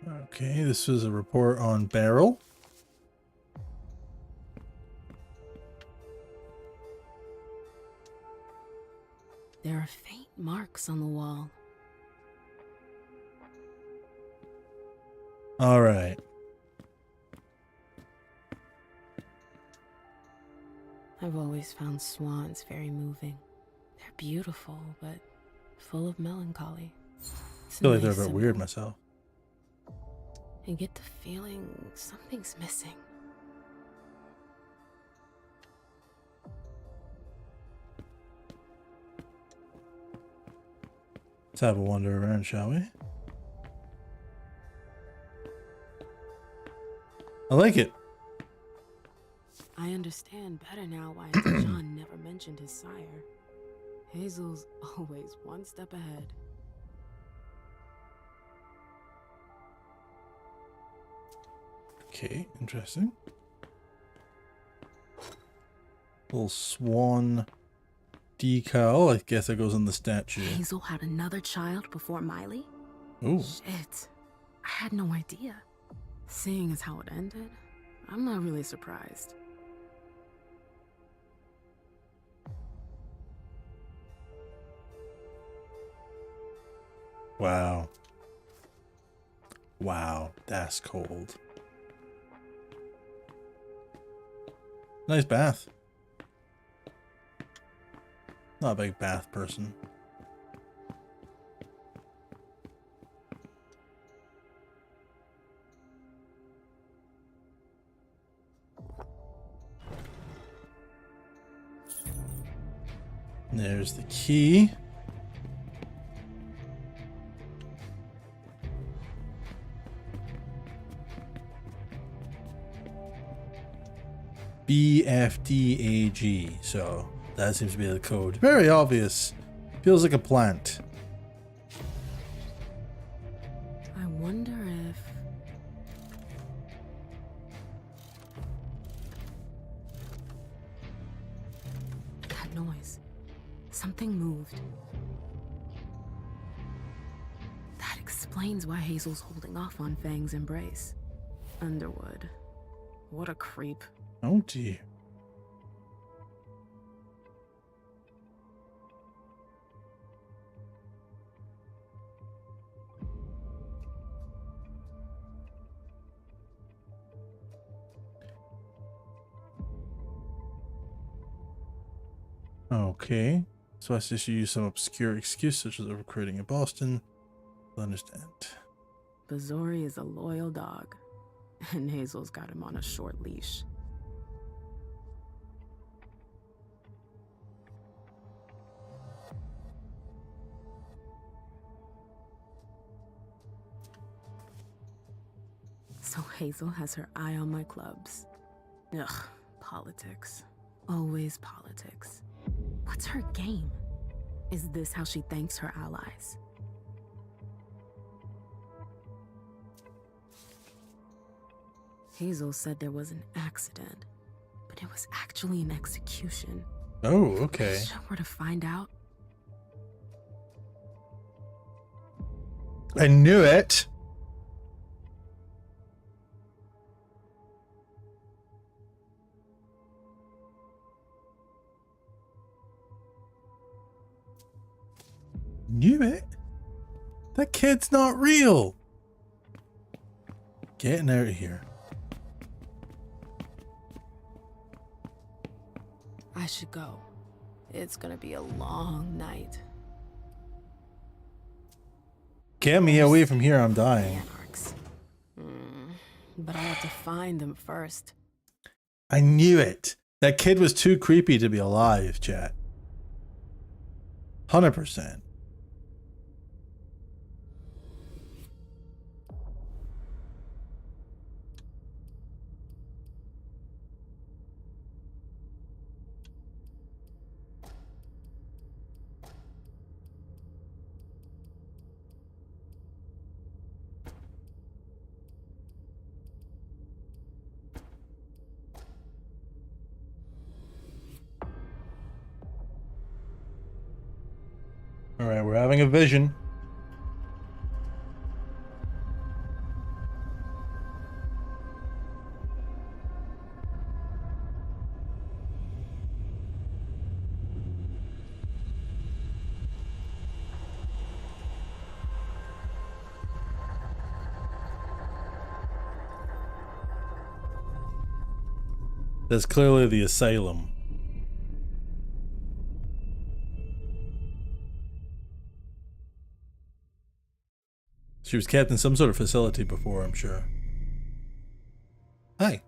Okay, this is a report on Beryl. There are faint marks on the wall. All right. I've always found swans very moving. They're beautiful, but full of melancholy. It's feel like they're a nice bit weird symbol. myself. I get the feeling something's missing. Let's have a wander around, shall we? I like it. I understand better now why Uncle John never mentioned his sire. Hazel's always one step ahead. Okay, interesting. Little swan decal. I guess that goes on the statue. Hazel had another child before Miley? Ooh. Shit. I had no idea. Seeing as how it ended, I'm not really surprised. Wow. Wow, that's cold. Nice bath. Not a big bath person. There's the key. BFDAG. So that seems to be the code. Very obvious. Feels like a plant. I wonder if... That noise. Something moved. That explains why Hazel's holding off on Fang's embrace. Underwood. What a creep. Oh dear. Okay. So I just use some obscure excuse such as recruiting in Boston. I understand. Bazori is a loyal dog, and Hazel's got him on a short leash. So Hazel has her eye on my clubs. Ugh, politics. Always politics. What's her game? Is this how she thanks her allies? Hazel said there was an accident, but it was actually an execution. Oh, okay. Sure were to find out. I knew it. Knew it. That kid's not real. Getting out of here. I should go. It's gonna be a long night. Get me away from here, I'm dying. Anarchs. But I have to find them first. I knew it. That kid was too creepy to be alive, chat. 100%. All right, we're having a vision. That's clearly the asylum. She was kept in some sort of facility before, I'm sure. Hi.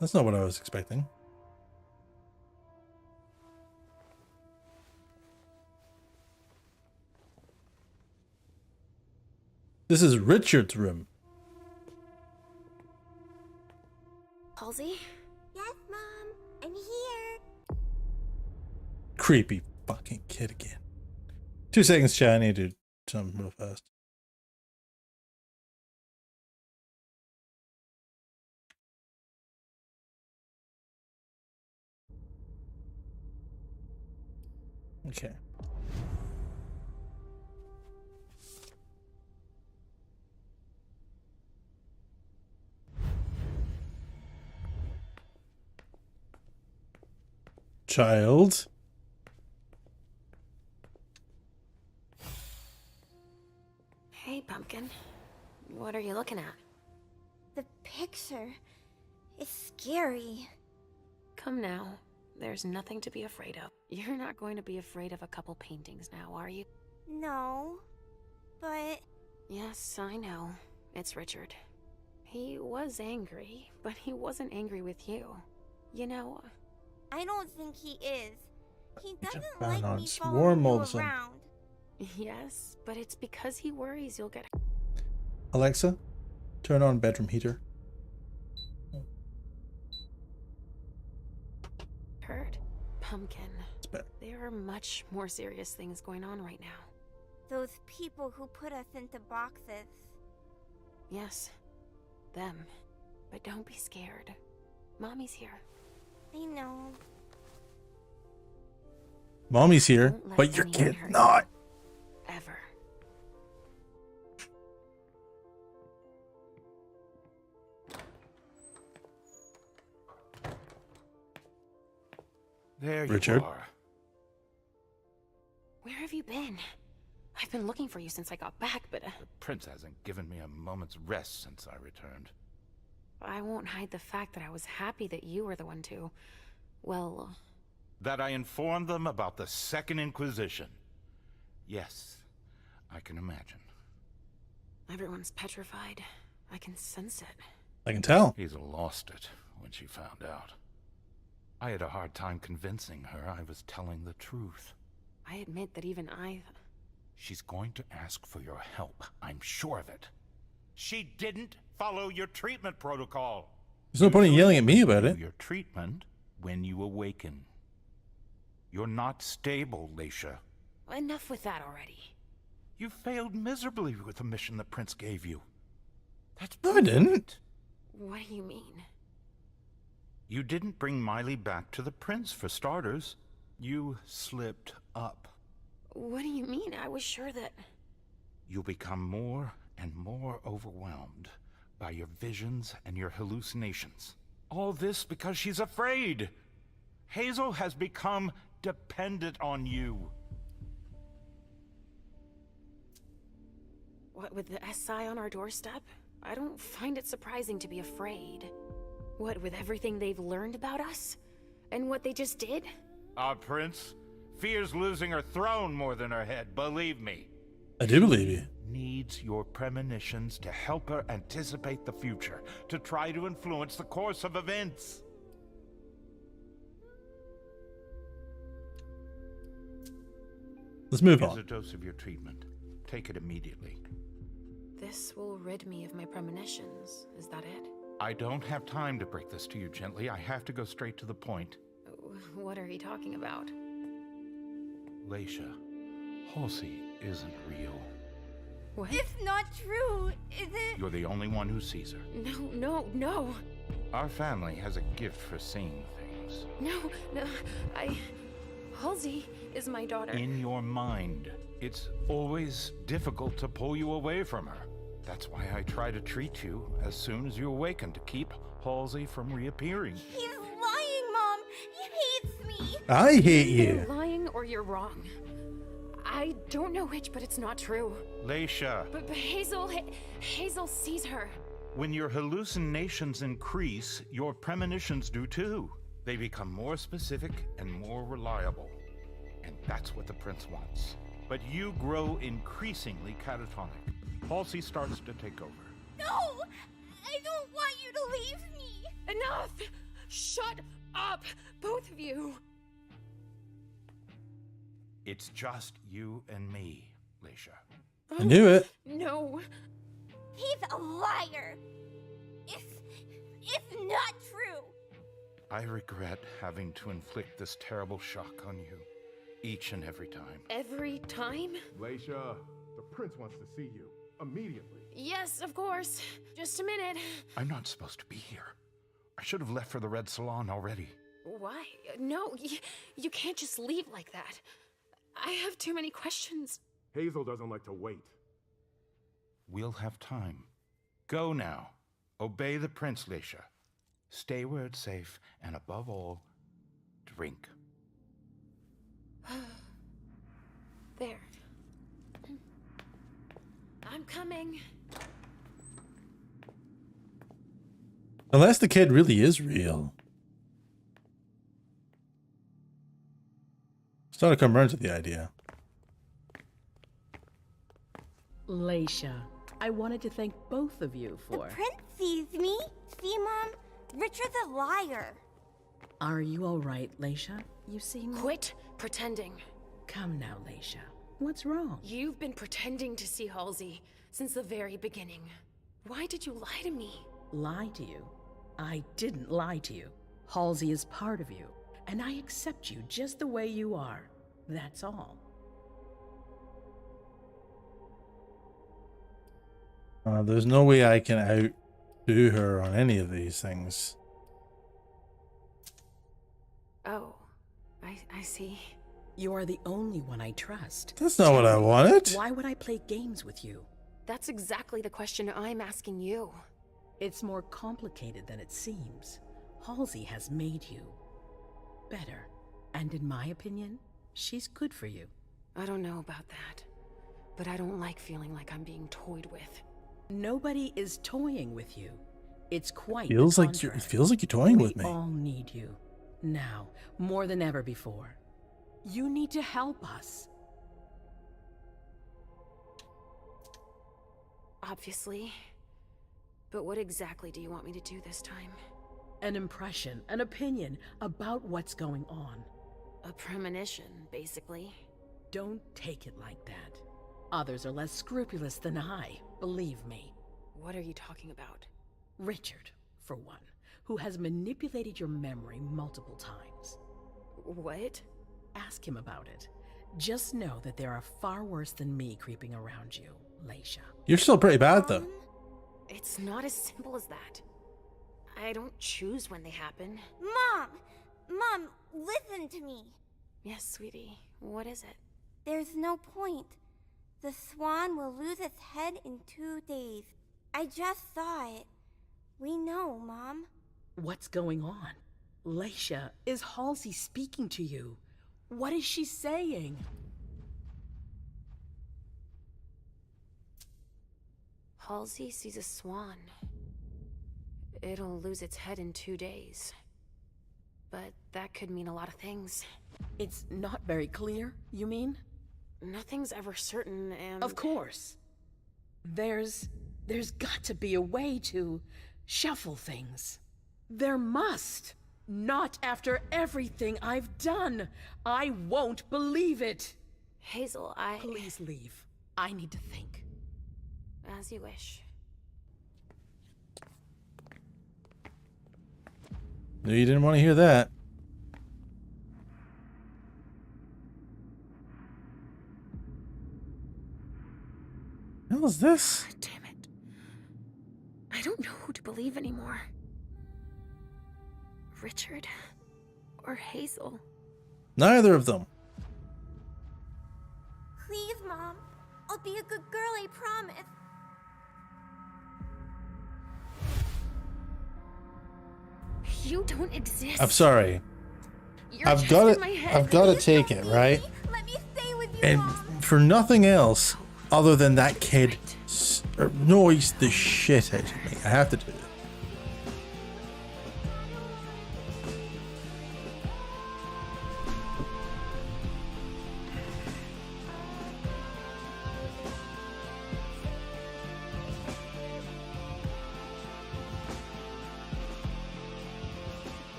That's not what I was expecting. This is Richard's room. Halsey? Yes, Mom. I'm here. Creepy fucking kid again. 2 seconds, chat. I need to do something real fast. Okay. Child. Hey, Pumpkin. What are you looking at? The picture is scary. Come now. There's nothing to be afraid of. You're not going to be afraid of a couple paintings now, are you? No, but... Yes, I know. It's Richard. He was angry, but he wasn't angry with you. You know... I don't think he is. He doesn't ban like on me swarm following you also. around. Yes, but it's because he worries you'll get... Alexa, turn on bedroom heater. hurt. Pumpkin. It's better. There are much more serious things going on right now. Those people who put us into boxes. Yes, them. But don't be scared. Mommy's here. I know. Mommy's here, Don't let but your anyone kid hurt not. you. Ever. There Richard? you are. Where have you been? I've been looking for you since I got back, but... The prince hasn't given me a moment's rest since I returned. I won't hide the fact that I was happy that you were the one to... Well... That I informed them about the Second Inquisition. Yes, I can imagine. Everyone's petrified. I can sense it. I can tell. Hazel lost it when she found out. I had a hard time convincing her I was telling the truth. I admit that even I... She's going to ask for your help, I'm sure of it. She didn't follow your treatment protocol. There's no point in yelling at me about it. Your treatment when you awaken. You're not stable, Leisha. Enough with that already. You failed miserably with the mission the prince gave you. That's No, I didn't. What do you mean? You didn't bring Miley back to the prince, for starters. You slipped up. What do you mean? I was sure that... You'll become more and more overwhelmed by your visions and your hallucinations. All this because she's afraid. Hazel has become dependent on you. What, with the SI on our doorstep? I don't find it surprising to be afraid. What, with everything they've learned about us? And what they just did? Our prince fears losing her throne more than her head, believe me. I do believe you. Needs your premonitions to help her anticipate the future, to try to influence the course of events. Let's move Here's on. a dose of your treatment. Take it immediately. This will rid me of my premonitions. Is that it? I don't have time to break this to you gently. I have to go straight to the point. What are you talking about? Leisha, Halsey isn't real. What? It's not true, is it? You're the only one who sees her. No. Our family has a gift for seeing things. No, Halsey is my daughter. In your mind. It's always difficult to pull you away from her. That's why I try to treat you as soon as you awaken, to keep Halsey from reappearing. He's lying, Mom! He hates me! I hate you. You're lying or you're wrong. I don't know which, but it's not true. Leisha, But Hazel sees her. when your hallucinations increase, your premonitions do too. They become more specific and more reliable. And that's what the prince wants. But you grow increasingly catatonic. Halsey starts to take over. No! I don't want you to leave me! Enough! Shut up, both of you! It's just you and me, Leisha. I knew it. No. He's a liar! It's not true! I regret having to inflict this terrible shock on you, each and every time. Every time? Leisha, the prince wants to see you. Immediately. Yes, of course. Just a minute. I'm not supposed to be here. I should have left for the Red Salon already. Why? No, you can't just leave like that. I have too many questions. Hazel doesn't like to wait. We'll have time. Go now. Obey the prince, Leisha. Stay where it's safe, and above all, drink. There. I'm coming. Unless the kid really is real. Starting to come around to the idea. Leisha, I wanted to thank both of you The for... prince sees me. See, Mom? Richard's a liar. Are you all right, Leisha? You seem... Quit pretending. Come now, Leisha. What's wrong? You've been pretending to see Halsey since the very beginning. Why did you lie to me? Lie to you? I didn't lie to you. Halsey is part of you, and I accept you just the way you are. That's all. There's no way I can outdo her on any of these things. Oh, I see. You are the only one I trust. That's not what I wanted. Why would I play games with you? That's exactly the question I'm asking you. It's more complicated than it seems. Halsey has made you better. And in my opinion, she's good for you. I don't know about that, but I don't like feeling like I'm being toyed with. Nobody is toying with you. It's quite Feels the like contrary. it feels like you're toying with me. We all need you. Now, more than ever before. You need to help us. Obviously. But what exactly do you want me to do this time? An impression, an opinion about what's going on. A premonition, basically. Don't take it like that. Others are less scrupulous than I, believe me. What are you talking about? Richard, for one, who has manipulated your memory multiple times. What? Ask him about it. Just know that there are far worse than me creeping around you, Leisha. You're still pretty bad, though. It's not as simple as that. I don't choose when they happen. Mom, listen to me. Yes, sweetie. What is it? There's no point. The swan will lose its head in 2 days. I just saw it. We know, Mom. What's going on? Leisha, is Halsey speaking to you? What is she saying? Halsey sees a swan. It'll lose its head in 2 days. But that could mean a lot of things. It's not very clear, you mean? Nothing's ever certain, and... Of course. There's got to be a way to shuffle things. There must. Not after everything I've done. I won't believe it. Hazel, Please leave. I need to think. As you wish. No, you didn't want to hear that. What was this? Damn it. I don't know who to believe anymore. Richard or Hazel. Neither of them. Please, Mom. I'll be a good girl, I promise. You don't exist. I'm sorry. You're I've just got in my it. head. I've got to take it, right? Let me stay with you, And Mom. for nothing else other than that kid annoys the shit out of me. I have to do it.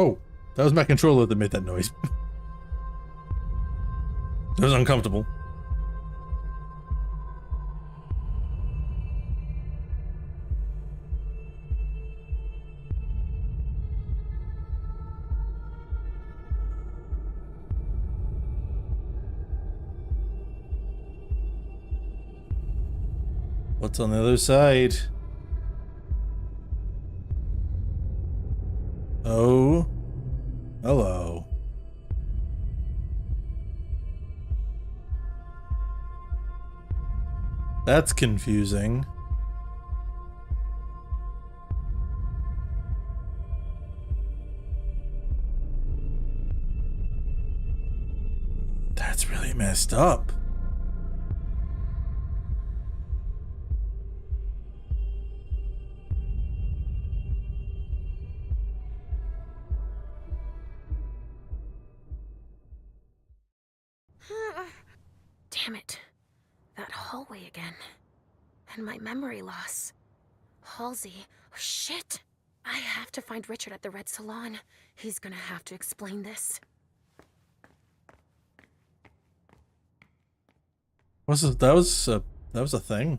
Whoa, that was my controller that made that noise. It was uncomfortable. What's on the other side? Oh, hello. That's confusing. That's really messed up. Damn it. That hallway again. And my memory loss. Halsey. Oh, shit. I have to find Richard at the Red Salon. He's gonna have to explain this. That was a thing.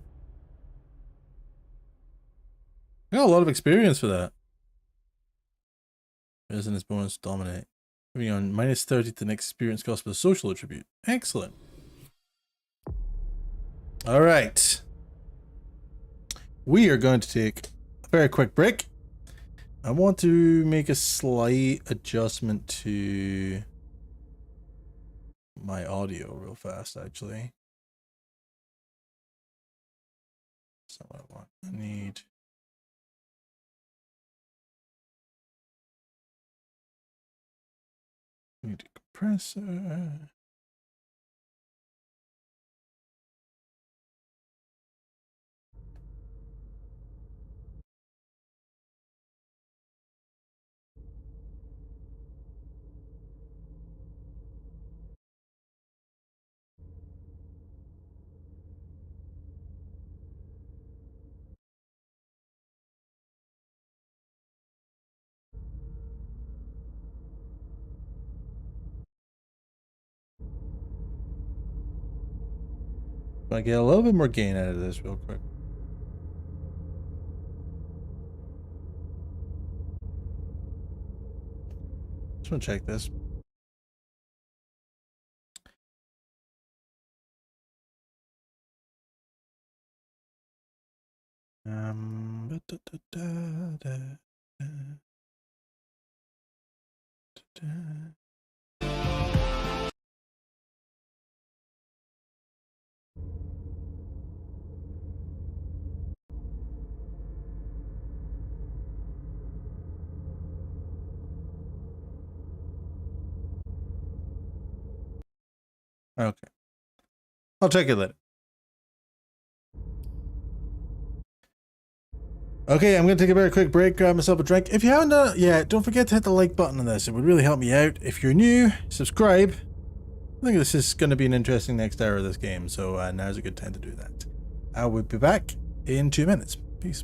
I got a lot of experience for that. Business bonus dominate. Moving on, -30 to the next experience cost for the social attribute. Excellent. All right. We are going to take a very quick break. I want to make a slight adjustment to my audio real fast, actually. That's not what I want. I need a compressor. I get a little bit more gain out of this real quick. Just want to check this. Okay. I'll check it later. Okay, I'm going to take a very quick break, grab myself a drink. If you haven't done it yet, don't forget to hit the like button on this. It would really help me out. If you're new, subscribe. I think this is going to be an interesting next hour of this game, so now's a good time to do that. I will be back in 2 minutes. Peace.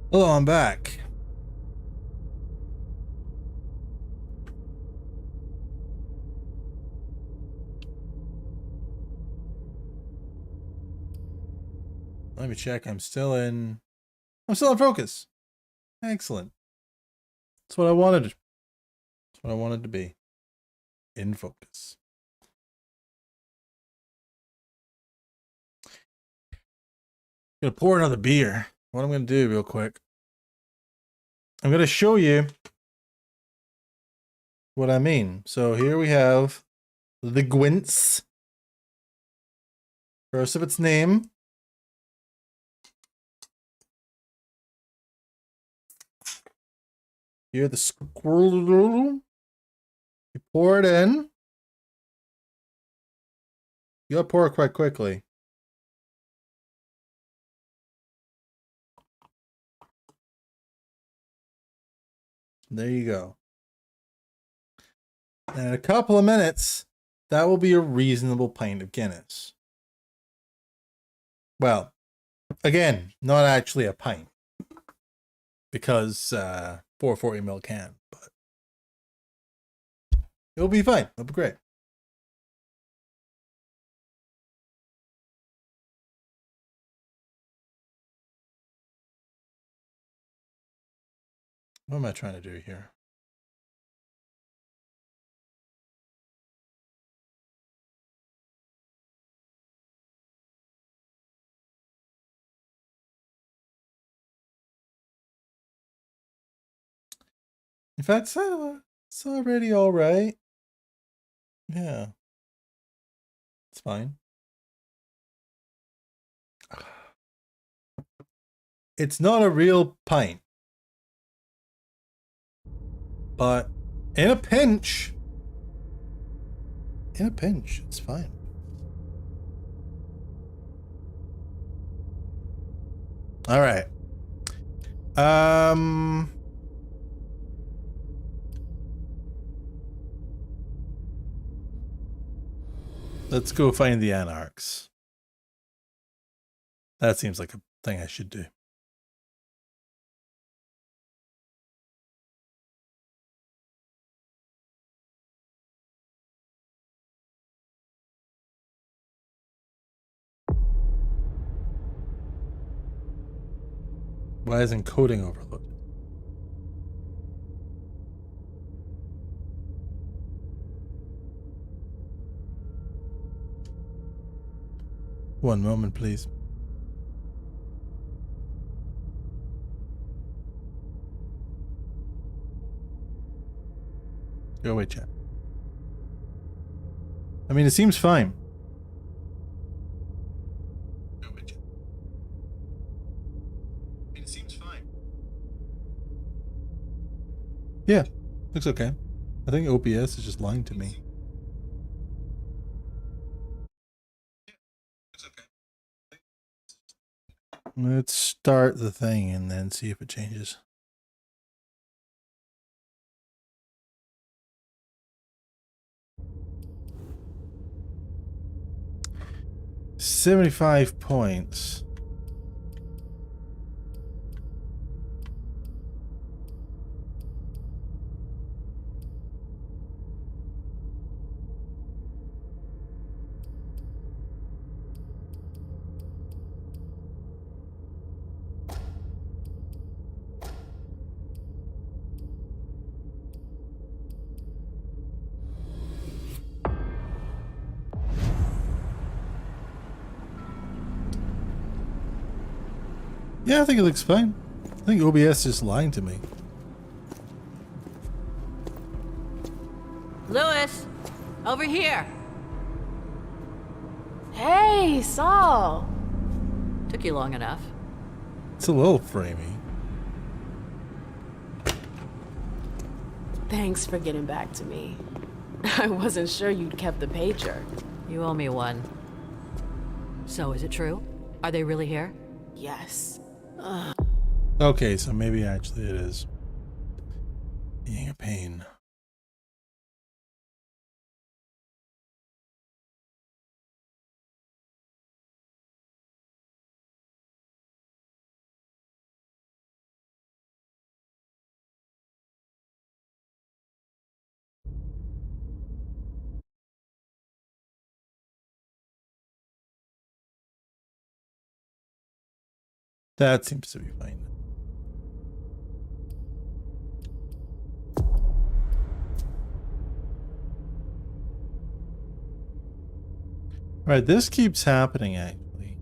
Hello, I'm back. Let me check. I'm still in focus. Excellent. That's what I wanted. That's what I wanted to be. In focus. I'm gonna pour another beer. What I'm gonna do real quick. I'm gonna show you what I mean. So here we have the Gwints. First of its name. Here the squirrel. You pour it in. You gotta pour it quite quickly. There you go. And in a couple of minutes, that will be a reasonable pint of Guinness. Well, again, not actually a pint. Because 440 ml can, but it'll be fine. It'll be great. What am I trying to do here? In fact, it's already all right. Yeah. It's fine. It's not a real pint. But in a pinch, it's fine. All right. Let's go find the Anarchs. That seems like a thing I should do. Why isn't coding overloaded? One moment, please. Go away, chat. I mean, it seems fine. Go away, chat. I mean, it seems fine. Yeah, looks okay. I think OBS is just lying to me. Let's start the thing and then see if it changes. $75 points. Yeah, I think it looks fine. I think OBS is lying to me. Lewis, over here. Hey, Saul. Took you long enough. It's a little framey. Thanks for getting back to me. I wasn't sure you'd kept the pager. You owe me one. So, is it true? Are they really here? Yes. Okay, so maybe actually it is being a pain. That seems to be fine. Alright, this keeps happening actually.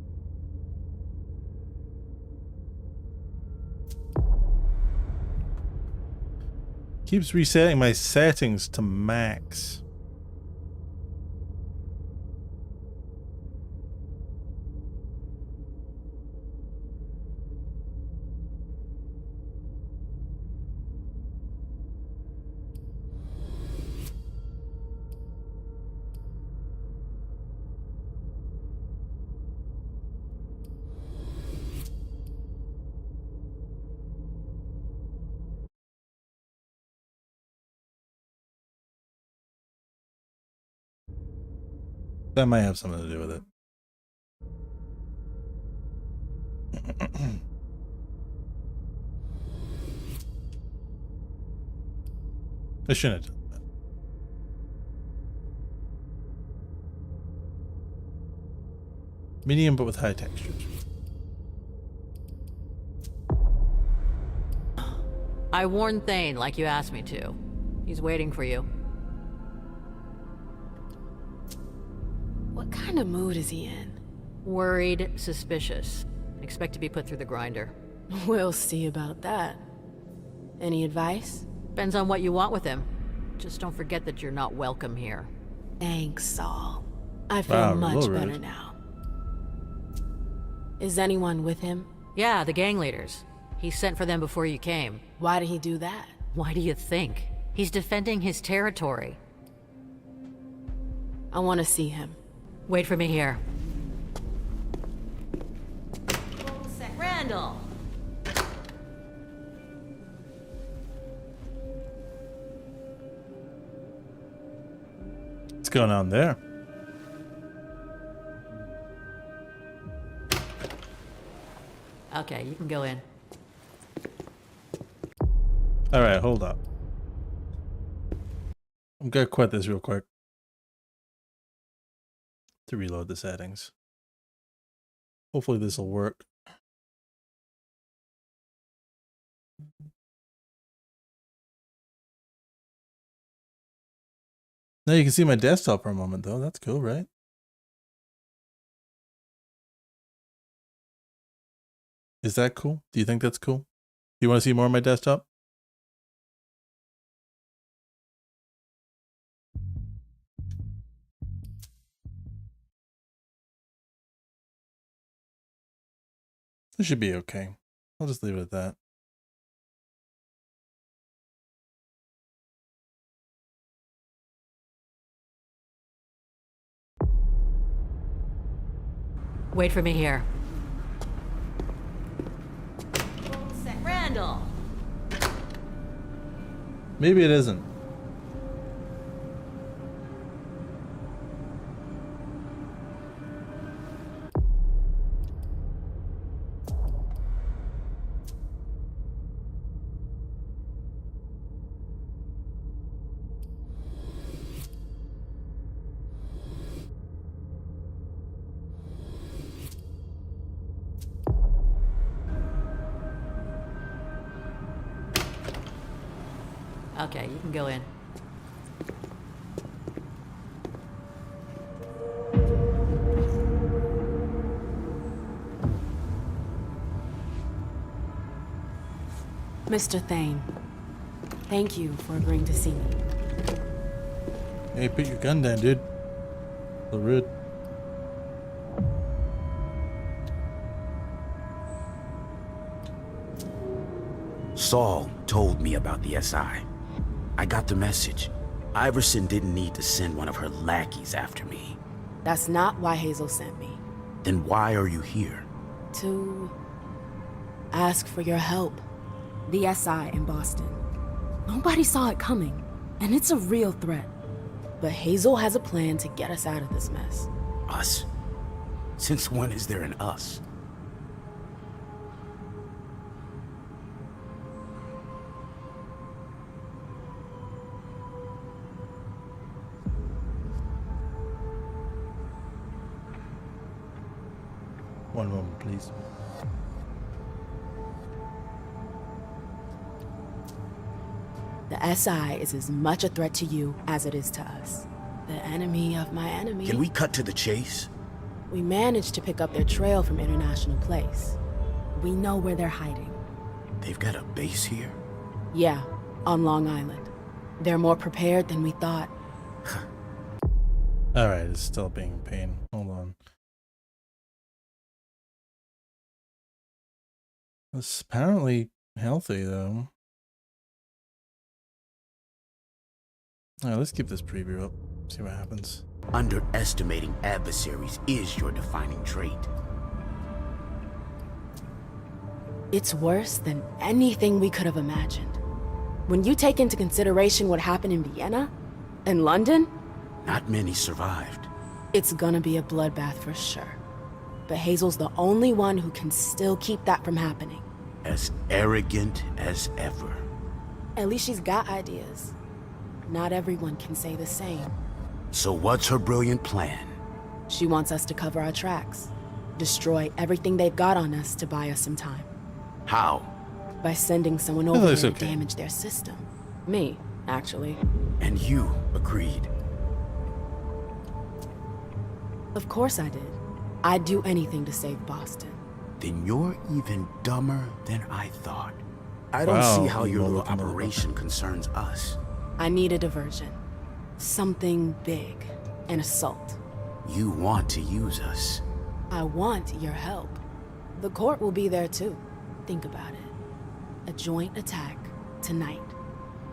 Keeps resetting my settings to max. That might have something to do with it. I shouldn't have done that. Medium, but with high textures. I warned Thane like you asked me to. He's waiting for you. What kind of mood is he in? Worried, suspicious. Expect to be put through the grinder. We'll see about that. Any advice? Depends on what you want with him. Just don't forget that you're not welcome here. Thanks, Saul. I feel much better now. Is anyone with him? Yeah, the gang leaders. He sent for them before you came. Why did he do that? Why do you think? He's defending his territory. I want to see him. Wait for me here. Randall! What's going on there? Okay, you can go in. Alright, hold up. I'm gonna quit this real quick to reload the settings. Hopefully this will work. Now you can see my desktop for a moment though. That's cool, right? Is that cool? Do you think that's cool? Do you want to see more of my desktop? This should be okay. I'll just leave it at that. Wait for me here. Randall! Maybe it isn't. Okay, you can go in. Mr. Thane, thank you for agreeing to see me. Hey, put your gun down, dude. So rude. Saul told me about the SI. I got the message. Iverson didn't need to send one of her lackeys after me. That's not why Hazel sent me. Then why are you here? To ask for your help. The SI in Boston. Nobody saw it coming, and it's a real threat. But Hazel has a plan to get us out of this mess. Us? Since when is there an us? One moment, please. The SI is as much a threat to you as it is to us. The enemy of my enemy. Can we cut to the chase? We managed to pick up their trail from International Place. We know where they're hiding. They've got a base here? Yeah, on Long Island. They're more prepared than we thought. Alright, it's still being a pain. Hold on. It's apparently healthy, though. Alright, let's keep this preview up. See what happens. Underestimating adversaries is your defining trait. It's worse than anything we could have imagined. When you take into consideration what happened in Vienna and London, not many survived. It's gonna be a bloodbath for sure. But Hazel's the only one who can still keep that from happening. As arrogant as ever. At least she's got ideas. Not everyone can say the same. So what's her brilliant plan? She wants us to cover our tracks. Destroy everything they've got on us to buy us some time. How? By sending someone over there to damage their system. Me, actually. And you agreed. Of course I did. I'd do anything to save Boston. Then you're even dumber than I thought. I don't see how your little operation concerns us. I need a diversion. Something big. An assault. You want to use us. I want your help. The court will be there too. Think about it. A joint attack tonight.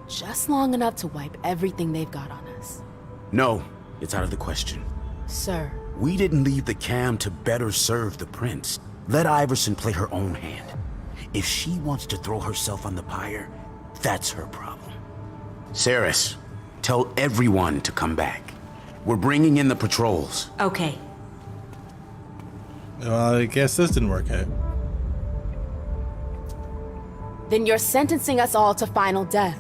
Just long enough to wipe everything they've got on us. No, it's out of the question. Sir. We didn't leave the cam to better serve the prince. Let Iverson play her own hand. If she wants to throw herself on the pyre, that's her problem. Saris, tell everyone to come back. We're bringing in the patrols. Okay. Well, I guess this didn't work out. Then you're sentencing us all to final death.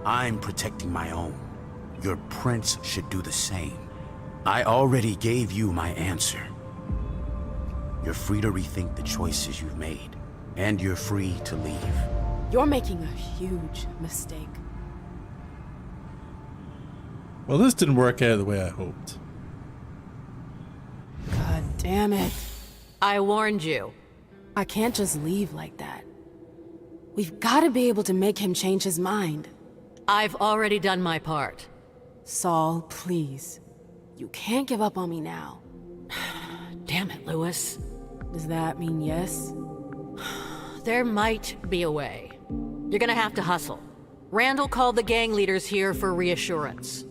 I'm protecting my own. Your prince should do the same. I already gave you my answer. You're free to rethink the choices you've made, and you're free to leave. You're making a huge mistake. Well, this didn't work out the way I hoped. God damn it. I warned you. I can't just leave like that. We've got to be able to make him change his mind. I've already done my part. Saul, please. You can't give up on me now. Damn it, Lewis. Does that mean yes? There might be a way. You're gonna have to hustle. Randall called the gang leaders here for reassurance.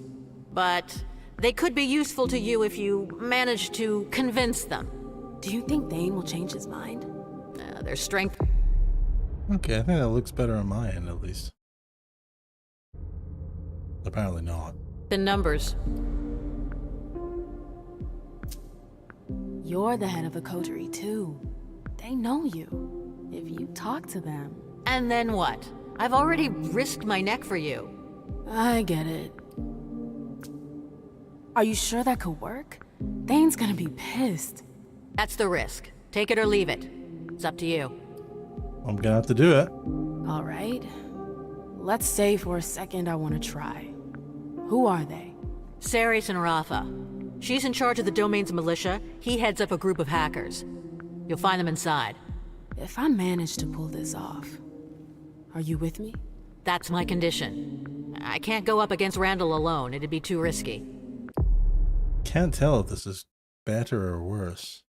But they could be useful to you if you manage to convince them. Do you think Thane will change his mind? Their strength... Okay, I think that looks better on my end, at least. Apparently not. The numbers. You're the head of a coterie, too. They know you. If you talk to them... And then what? I've already risked my neck for you. I get it. Are you sure that could work? Thane's gonna be pissed. That's the risk. Take it or leave it. It's up to you. I'm gonna have to do it. All right. Let's say for a second I want to try. Who are they? Saris and Rafa. She's in charge of the domain's militia. He heads up a group of hackers. You'll find them inside. If I manage to pull this off, are you with me? That's my condition. I can't go up against Randall alone. It'd be too risky. Can't tell if this is better or worse.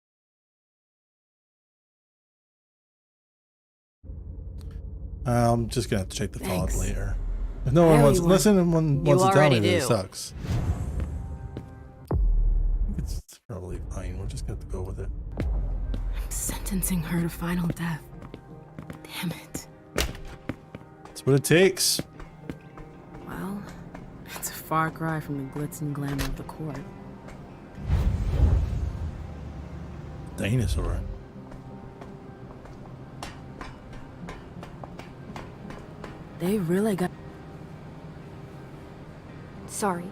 I'm just gonna have to check the font later. If no one wants, unless anyone wants to tell me that it sucks. It's probably fine. We're just gonna have to go with it. I'm sentencing her to final death. Damn it. That's what it takes. Well, it's a far cry from the glitz and glamour of the court. Dinosaur. They really got... Sorry.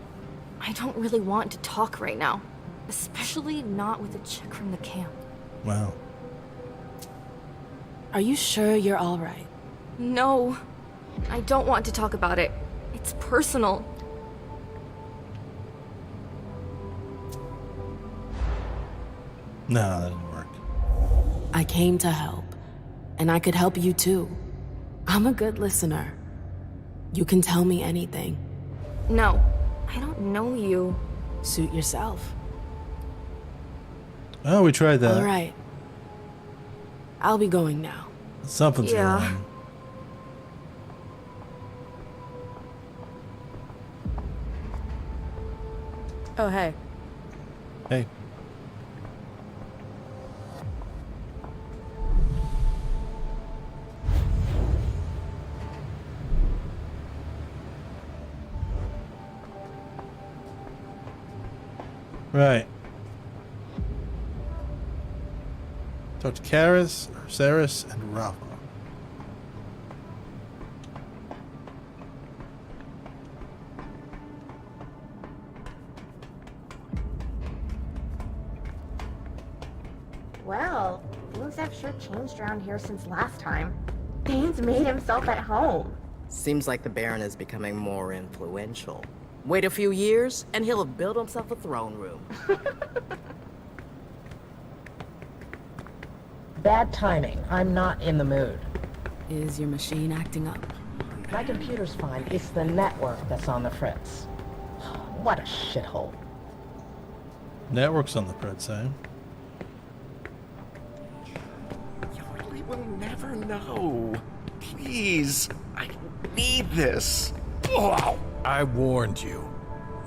I don't really want to talk right now. Especially not with a chick from the camp. Wow. Are you sure you're alright? No. I don't want to talk about it. It's personal. No, that didn't work. I came to help, and I could help you too. I'm a good listener. You can tell me anything. No, I don't know you. Suit yourself. Oh, we tried that. All right. I'll be going now. Something's going on. Oh, hey. Hey. Right. Talk to Karis, Saris, and Rafa. Well, things have sure changed around here since last time. Dane's made himself at home. Seems like the Baron is becoming more influential. Wait a few years, and he'll have built himself a throne room. Bad timing. I'm not in the mood. Is your machine acting up? My computer's fine. It's the network that's on the fritz. What a shithole. Network's on the fritz, eh? We will never know. Please, I need this. Oh, I warned you.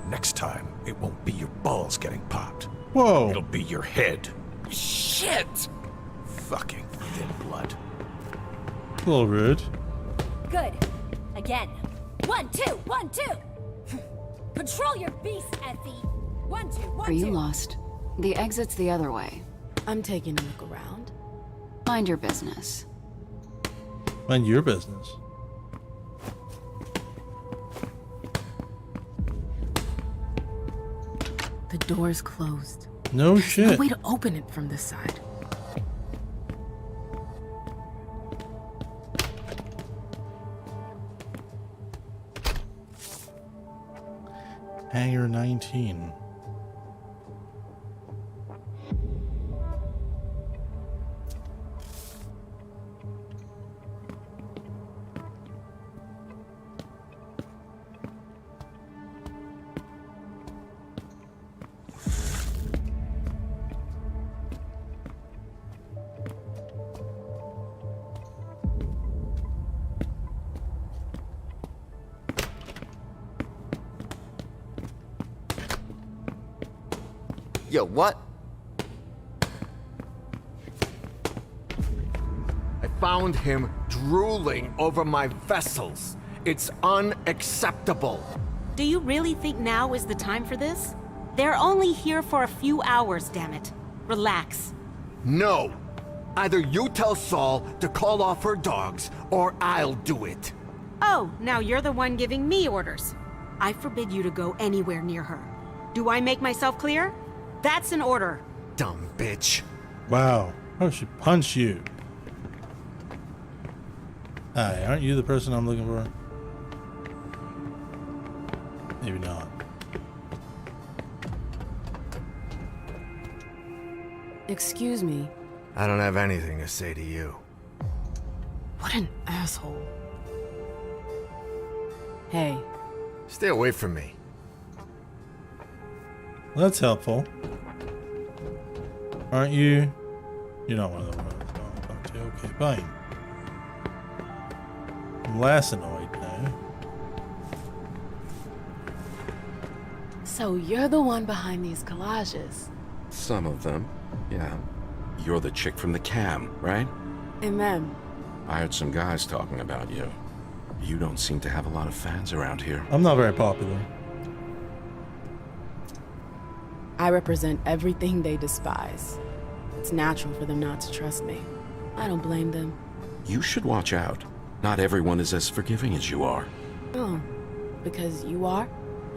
Next time, it won't be your balls getting popped. Whoa. It'll be your head. Shit! Fucking thin blood. A little rude. Good. Again. 1, 2, 1, 2. Control your beast, Effie. 1, 2, 1, 2. Are you lost? The exit's the other way. I'm taking a look around. Mind your business. Mind your business. The door's closed. No There's shit. no way to open it from this side. Hangar 19. Yo, what? I found him drooling over my vessels. It's unacceptable. Do you really think now is the time for this? They're only here for a few hours, damn it. Relax. No. Either you tell Saul to call off her dogs, or I'll do it. Oh, now you're the one giving me orders. I forbid you to go anywhere near her. Do I make myself clear? That's an order. Dumb bitch. Wow. How she punch you? Hi, aren't you the person I'm looking for? Maybe not. Excuse me. I don't have anything to say to you. What an asshole. Hey. Stay away from me. Well, that's helpful. Aren't you? You're not one of them. Okay, fine. I'm less annoyed now. So you're the one behind these collages. Some of them, yeah. You're the chick from the cam, right? And them. I heard some guys talking about you. You don't seem to have a lot of fans around here. I'm not very popular. I represent everything they despise. It's natural for them not to trust me. I don't blame them. You should watch out. Not everyone is as forgiving as you are. Oh, because you are?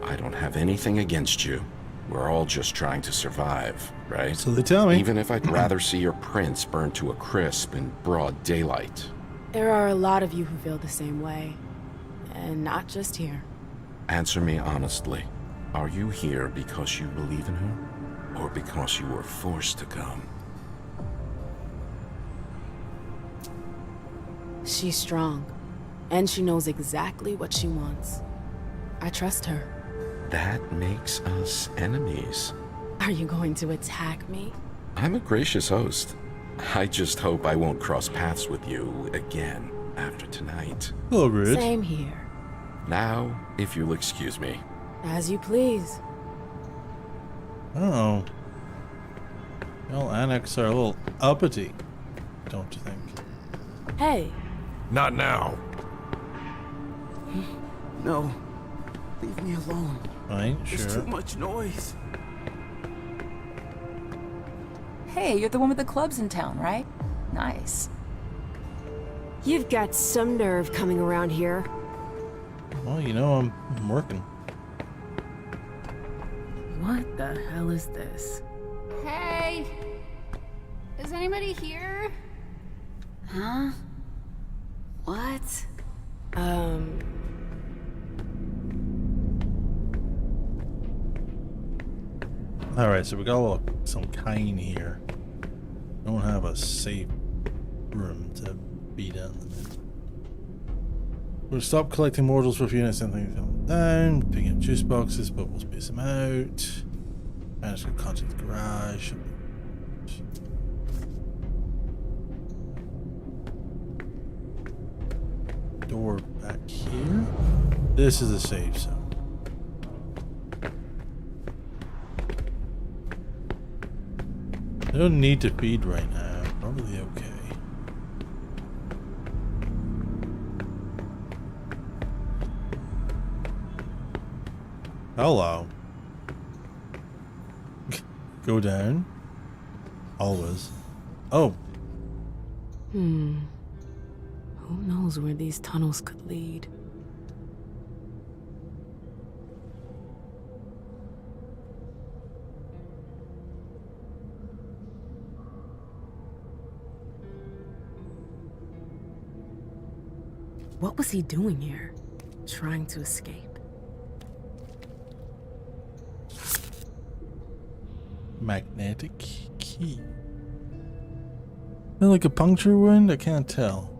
I don't have anything against you. We're all just trying to survive, right? So they tell me. Even if I'd rather see your prince burned to a crisp in broad daylight. There are a lot of you who feel the same way. And not just here. Answer me honestly. Are you here because you believe in her? Or because you were forced to come? She's strong, and she knows exactly what she wants. I trust her. That makes us enemies. Are you going to attack me? I'm a gracious host. I just hope I won't cross paths with you again after tonight. Oh, rude. Same here. Now, if you'll excuse me. As you please. Oh. Well, annex are a little uppity, don't you think? Hey. Not now. No. Leave me alone. Fine, There's sure. too much noise. Hey, you're the one with the clubs in town, right? Nice. You've got some nerve coming around here. Well, you know, I'm working. What the hell is this? Hey! Is anybody here? Huh? What? Alright, so we got a little, some kind here. Don't have a safe room to beat in. We'll stop collecting mortals for a few minutes and things come down. Picking up juice boxes, but we'll space them out. Manage to contact the garage. Door back here. This is a safe zone. I don't need to feed right now. Probably okay. Hello. Go down. Always. Oh. Who knows where these tunnels could lead? What was he doing here? Trying to escape? Magnetic key. Like a puncture wound? I can't tell.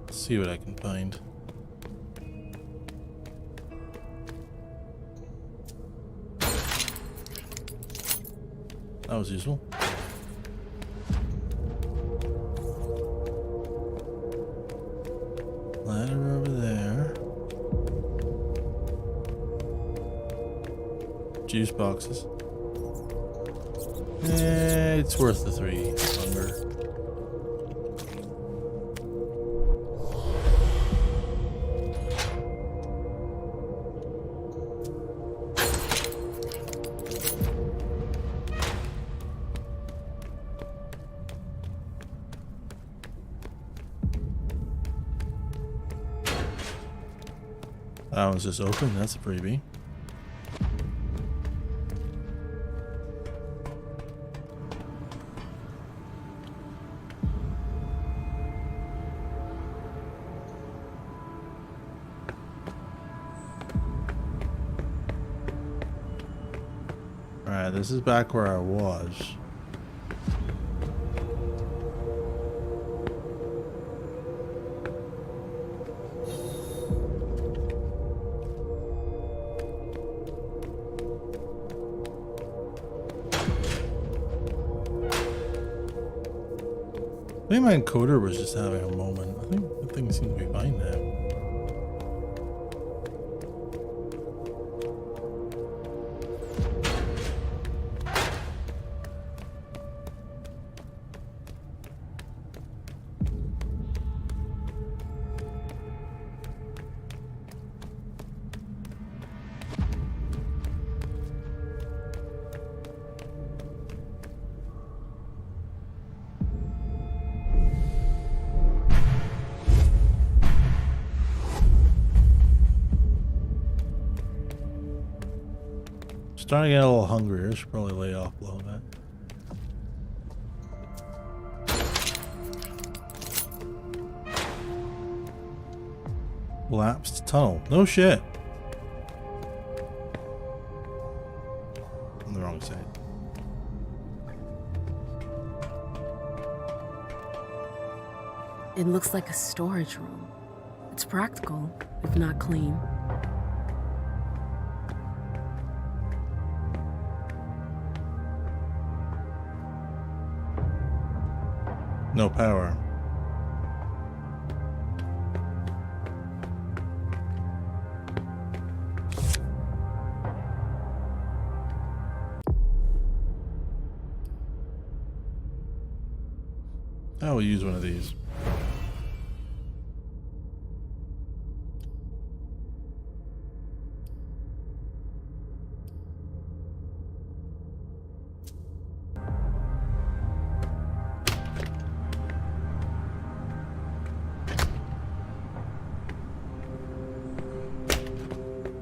Let's see what I can find. That was useful. Ladder over there. Juice boxes. It's worth the 3 hunger. That one's just open. That's a freebie. Alright, this is back where I was. I think my encoder was just having a moment. I think the thing seems to be fine now. Starting to get a little hungrier. Should probably lay off a little bit. Collapsed tunnel. No shit. On the wrong side. It looks like a storage room. It's practical, if not clean. No power. I will use one of these.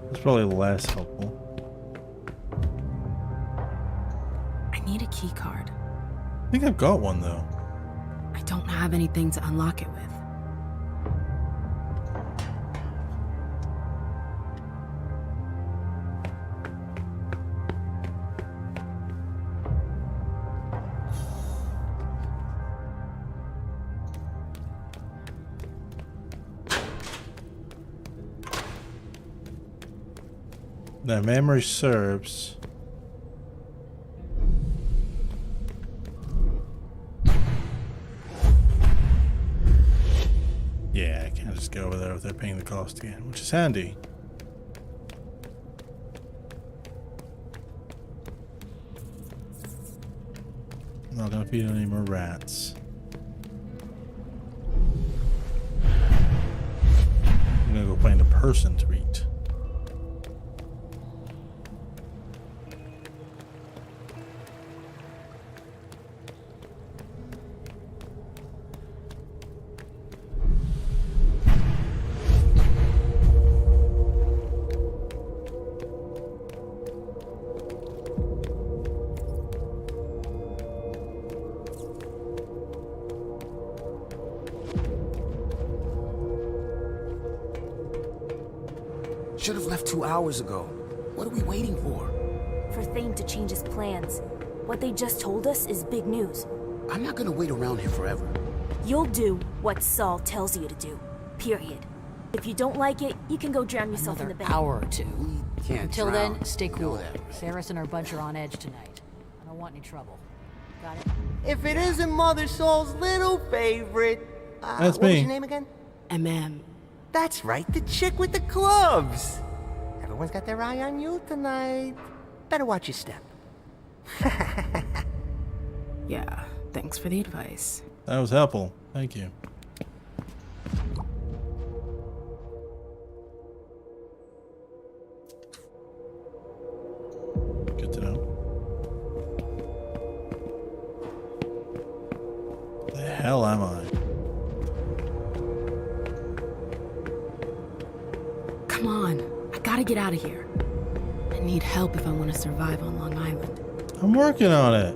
It's probably less helpful. I need a key card. I think I've got one though. I don't have anything to unlock it with. Now, memory serves. Yeah, I can't just go over there without paying the cost again, which is handy. I'm not gonna feed any more rats. I'm gonna go find a person to eat. Should have left 2 hours ago. What are we waiting for? For Thane to change his plans. What they just told us is big news. I'm not gonna wait around here forever. You'll do what Saul tells you to do. Period. If you don't like it, you can go drown yourself in the bay. Hour or two. Can't Until drown. then, stay cool. Know that. Saris and her bunch are on edge tonight. I don't want any trouble. Got it? If it isn't Mother Soul's little favorite. That's what was me. your name again? MM. That's right, the chick with the clubs. Everyone's got their eye on you tonight. Better watch your step. Yeah, thanks for the advice. That was helpful. Thank you. Good to know. The hell am I? Come on, I gotta get out of here. I need help if I want to survive on Long Island. I'm working on it.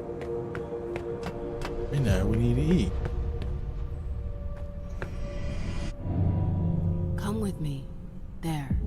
Right now we need to eat. Come with me. There.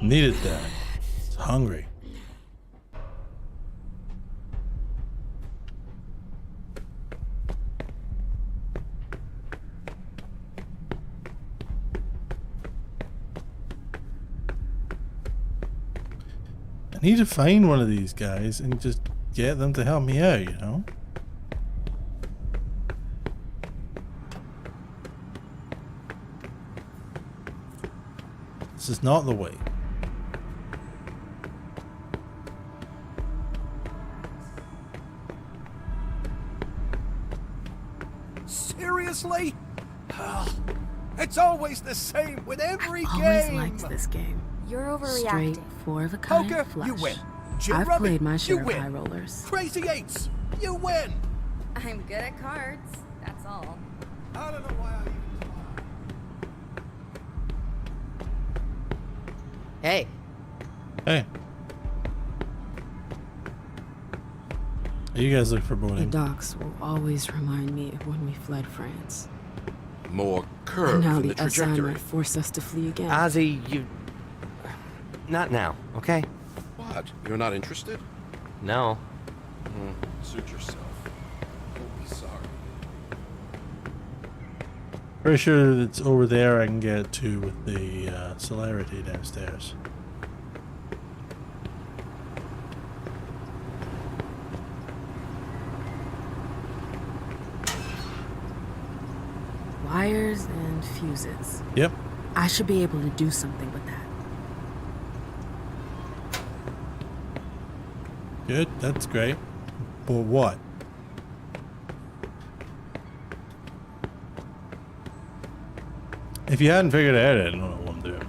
Needed that. It's hungry. I need to find one of these guys and just get them to help me out, you know? This is not the way. Seriously? It's always the same with every I always game. liked this game. You're overreacting. Straight, four-of-a-kind Poker, flush. you win. I've Gin rubbing, played my share you of win. high rollers. Crazy eights, you win. I'm good at cards, that's all. I don't know why I even... Hey. Hey. You guys look The foreboding. docks will always remind me of when we fled France. More And curve now in the the trajectory. assignment forced us to flee again. Ozzy, you... Not now, okay? What? You're not interested? No. Suit yourself. Don't be sorry. Pretty sure it's over there I can get to with the celerity downstairs. Wires and fuses. Yep. I should be able to do something with that. Good, that's great. But what? If you hadn't figured it out, I don't know what I'm doing.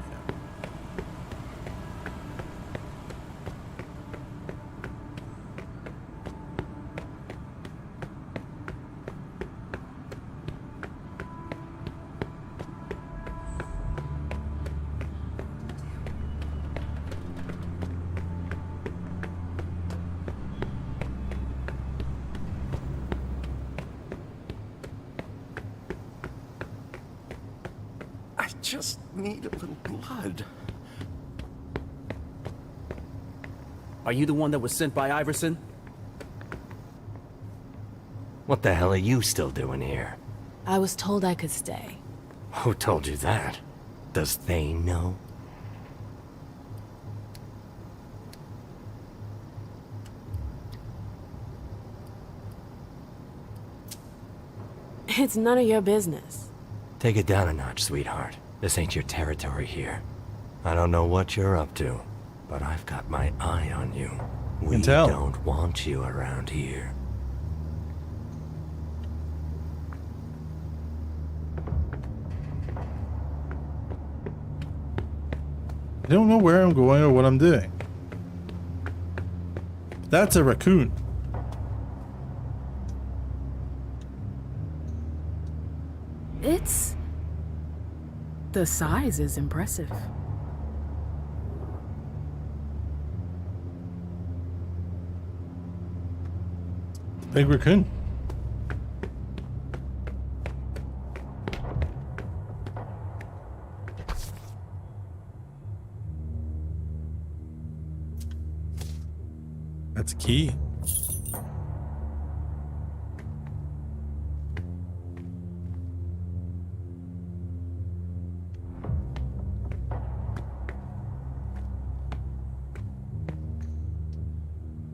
I just need a little blood. Are you the one that was sent by Iverson? What the hell are you still doing here? I was told I could stay. Who told you that? Does Thane know? It's none of your business. Take it down a notch, sweetheart. This ain't your territory here. I don't know what you're up to, but I've got my eye on you. We can tell. don't want you around here. I don't know where I'm going or what I'm doing. That's a raccoon. It's... The size is impressive. Big raccoon. That's a key.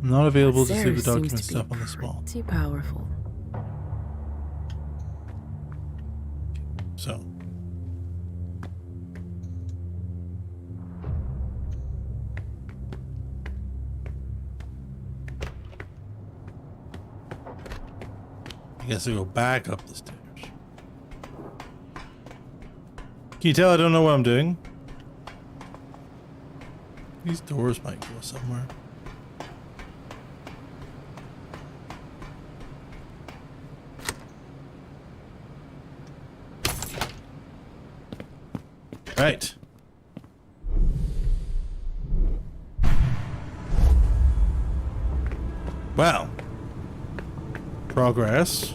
I'm not available to see the Sarah document seems to be stuff on the small. Pretty powerful. So. I guess I go back up the stairs. Can you tell I don't know what I'm doing? These doors might go somewhere. Right. Well. Progress.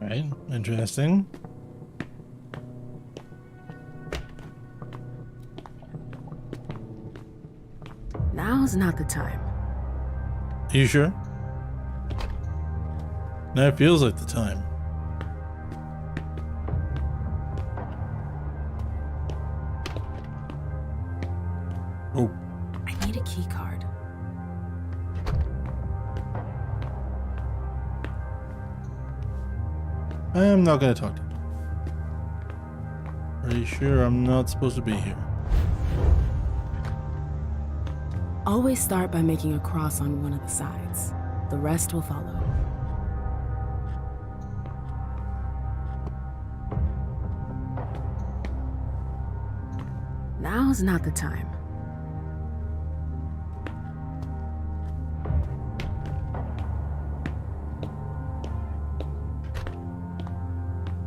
Right, interesting. Now's not the time. Are you sure? Now it feels like the time. Oh. I need a key card. I am not going to talk to you. Are you sure I'm not supposed to be here? Always start by making a cross on one of the sides. The rest will follow. Now's not the time.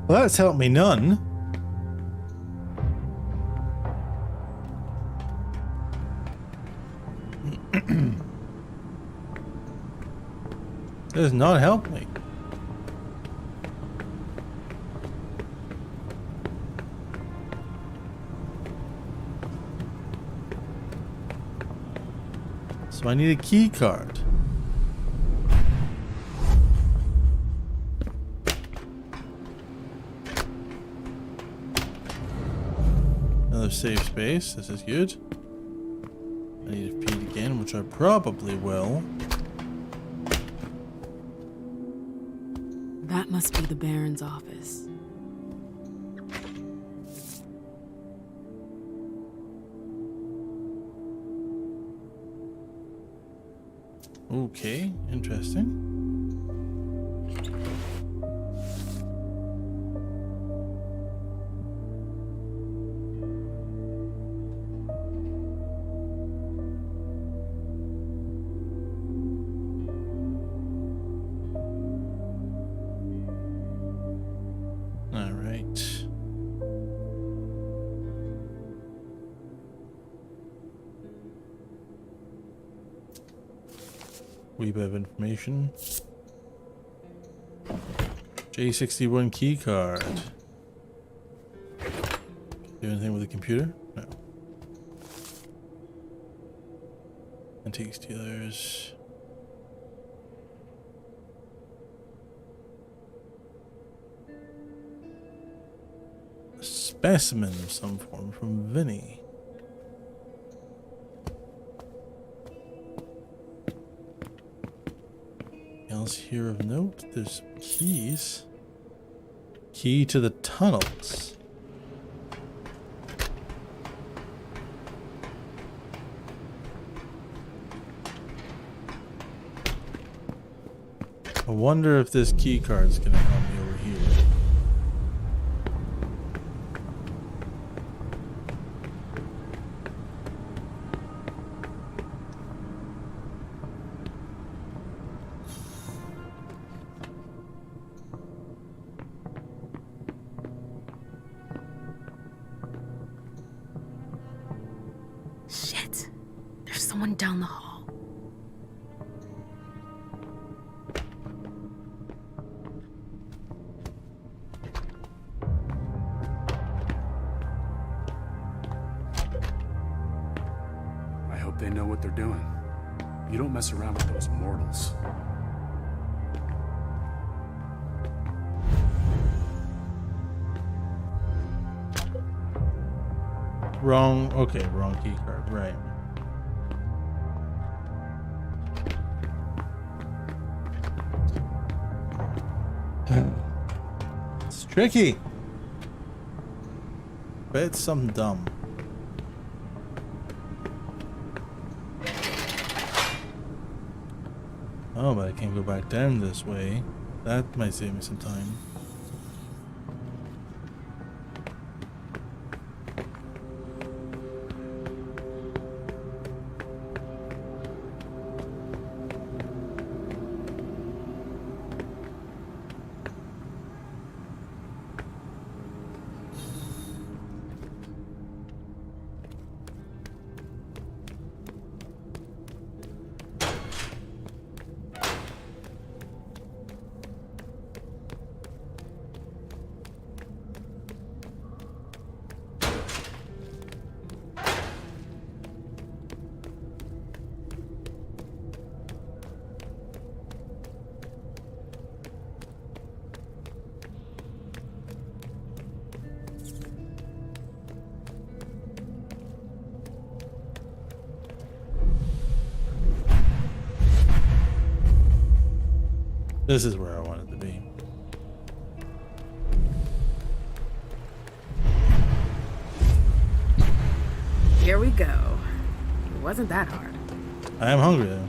Well, that's helped me none. Does not help me. So I need a key card. Another safe space. This is good. I need to repeat again, which I probably will. That must be the Baron's office. Okay, interesting. Wee bit of information. J61 key card. Do anything with the computer? No. Antique dealers. A specimen of some form from Vinny. Else here of note? There's keys. Key to the tunnels. I wonder if this key card is gonna help me over here. Shit! There's someone down the hall. I hope they know what they're doing. You don't mess around with those mortals. Wrong. Okay, wrong key card. Right. It's tricky. But it's something dumb. Oh, but I can't go back down this way. That might save me some time. This is where I wanted to be. Here we go. It wasn't that hard. I am hungry though.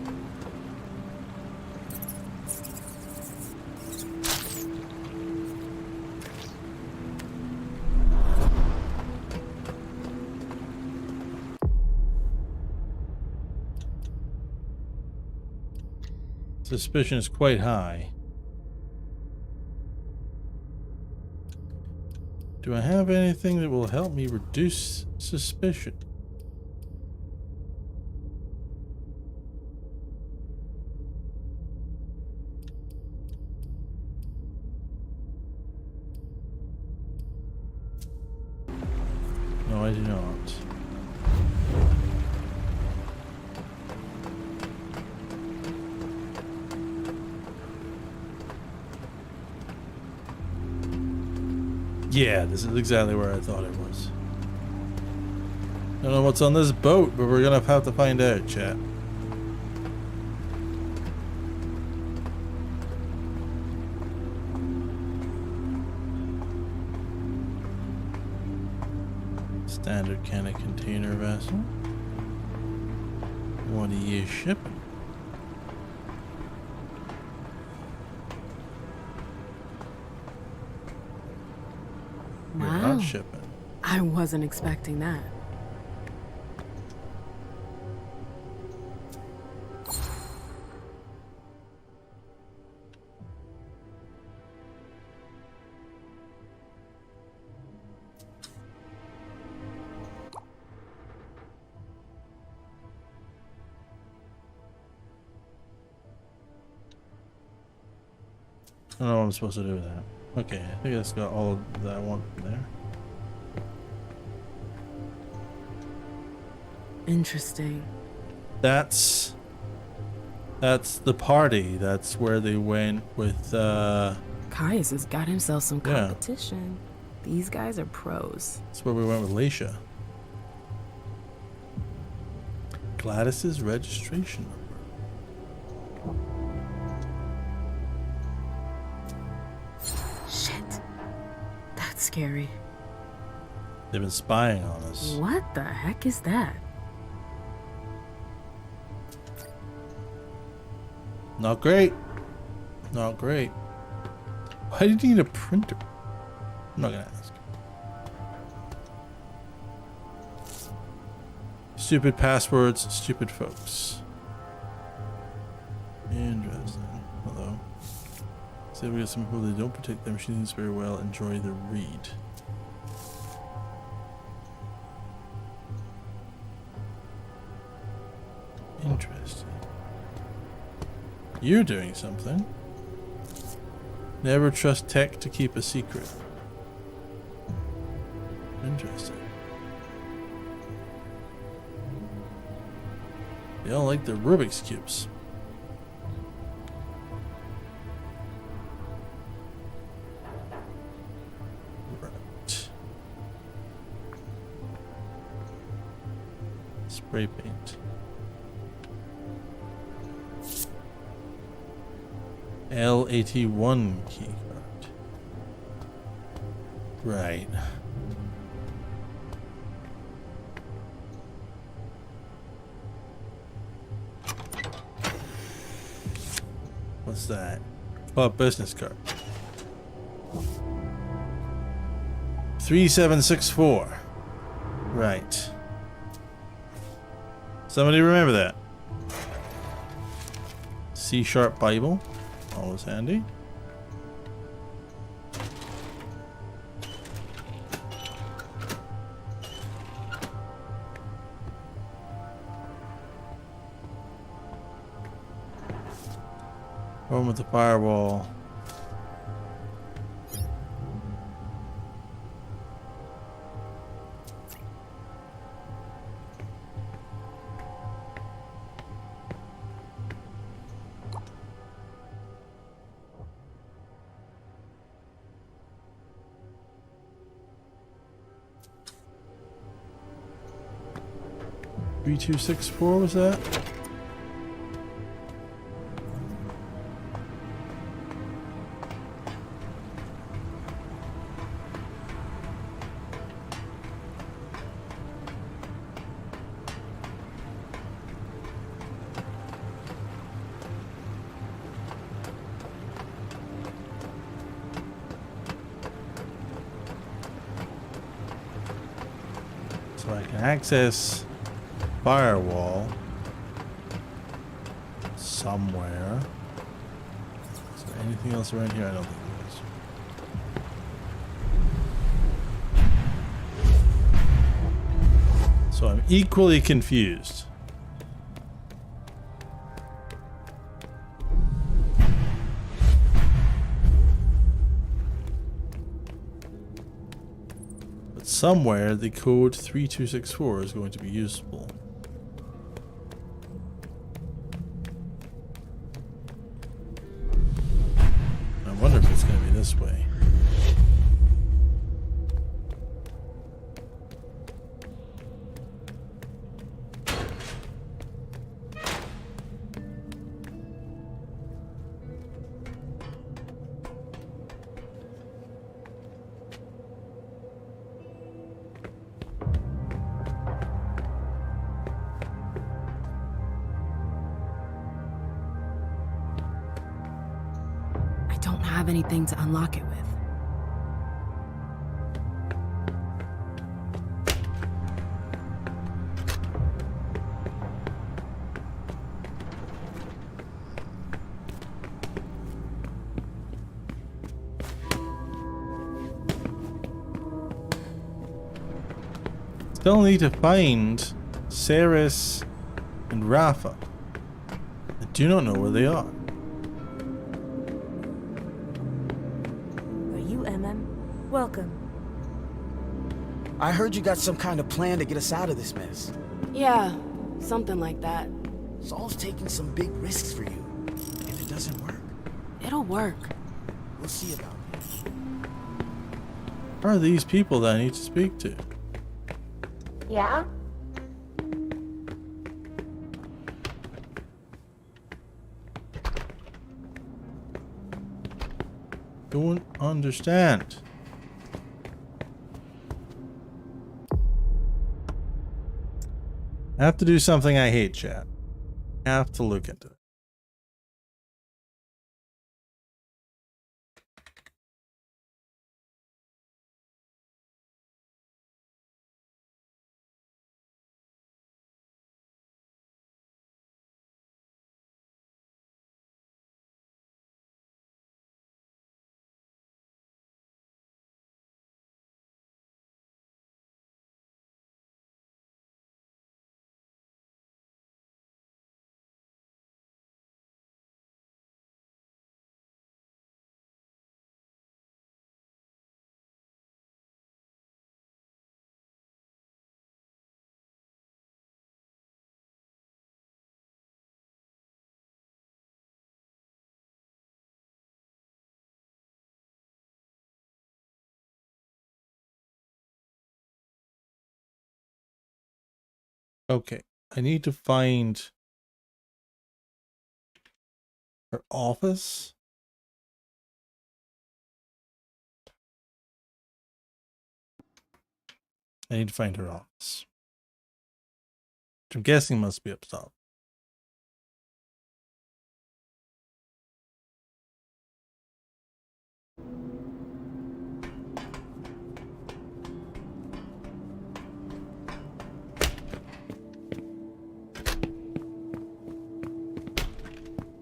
Suspicion is quite high. Do I have anything that will help me reduce suspicion? No, I do not. Yeah, this is exactly where I thought it was. Don't know what's on this boat, but we're gonna have to find out, chat. Standard can of container vessel. What are you shipping? You're Wow. not shipping. I wasn't expecting that. I don't know what I'm supposed to do with that. Okay, I think that's got all that I want there. Interesting. That's the party. That's where they went with Caius has got himself some Yeah. competition. These guys are pros. that's where we went with Leisha. Gladys's registration number. Shit. That's scary. They've been spying on us. What the heck is that? Not great. Not great. Why did you need a printer? I'm not gonna ask. Stupid passwords, stupid folks. Interesting. Hello. Say we got some people that don't protect their machines very well. Enjoy the read. Interesting. You're doing something. Never trust tech to keep a secret. Interesting. They don't like the Rubik's Cubes. Right. Spray paint. L81 keycard. Right. What's that? Oh, business card. 3764. Right. Somebody remember that. C# Bible. Always handy. One with the firewall. $3264 was that? So I can access firewall somewhere. Is there anything else around here? I don't think there is. So I'm equally confused. But somewhere the code 3264 is going to be useful. I wonder if it's going to be this way. I don't have anything to unlock it with. Still need to find Ceres and Rafa. I do not know where they are. Are you MM? Welcome. I heard you got some kind of plan to get us out of this mess. Yeah, something like that. Saul's taking some big risks for you. If it doesn't work, It'll work. we'll see about it. Who are these people that I need to speak to? Yeah? Don't understand. I have to do something I hate, chat. I have to look into it. Okay, I need to find her office. I need to find her office. Which I'm guessing must be up top.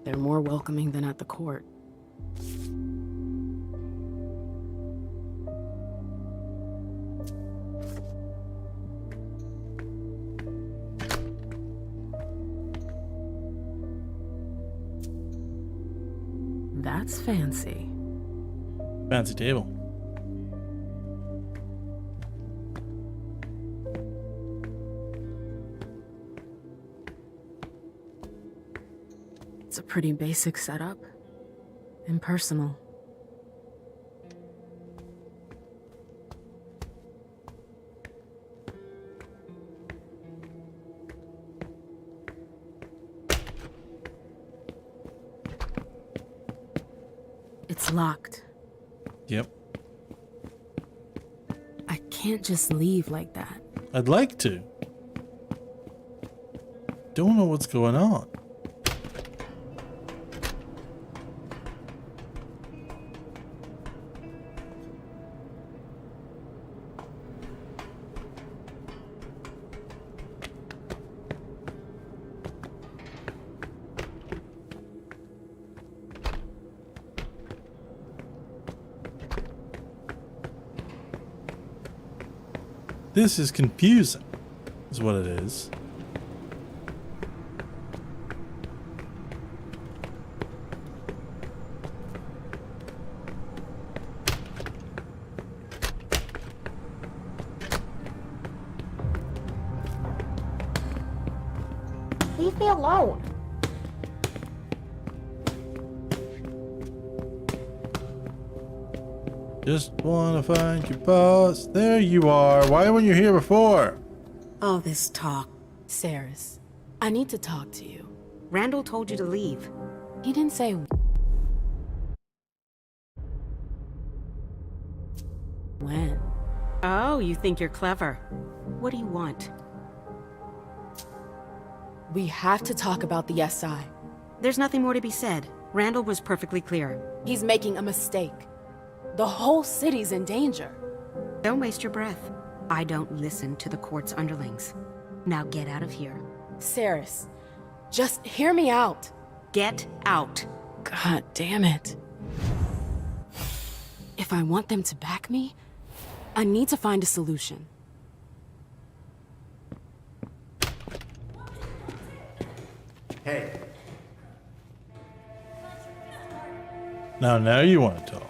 They're more welcoming than at the court. That's fancy. Fancy table. It's a pretty basic setup. Impersonal. It's locked. Yep. I can't just leave like that. I'd like to. Don't know what's going on. This is confusing, is what it is. Leave me alone. Just wanna find your boss. There you are. Why weren't you here before? All this talk. Saris, I need to talk to you. Randall told you to leave. He didn't say when. Oh, you think you're clever. What do you want? We have to talk about the SI. There's nothing more to be said. Randall was perfectly clear. He's making a mistake. The whole city's in danger. Don't waste your breath. I don't listen to the court's underlings. Now get out of here. Saris, just hear me out. Get out. God damn it. If I want them to back me, I need to find a solution. Hey. Now you want to talk.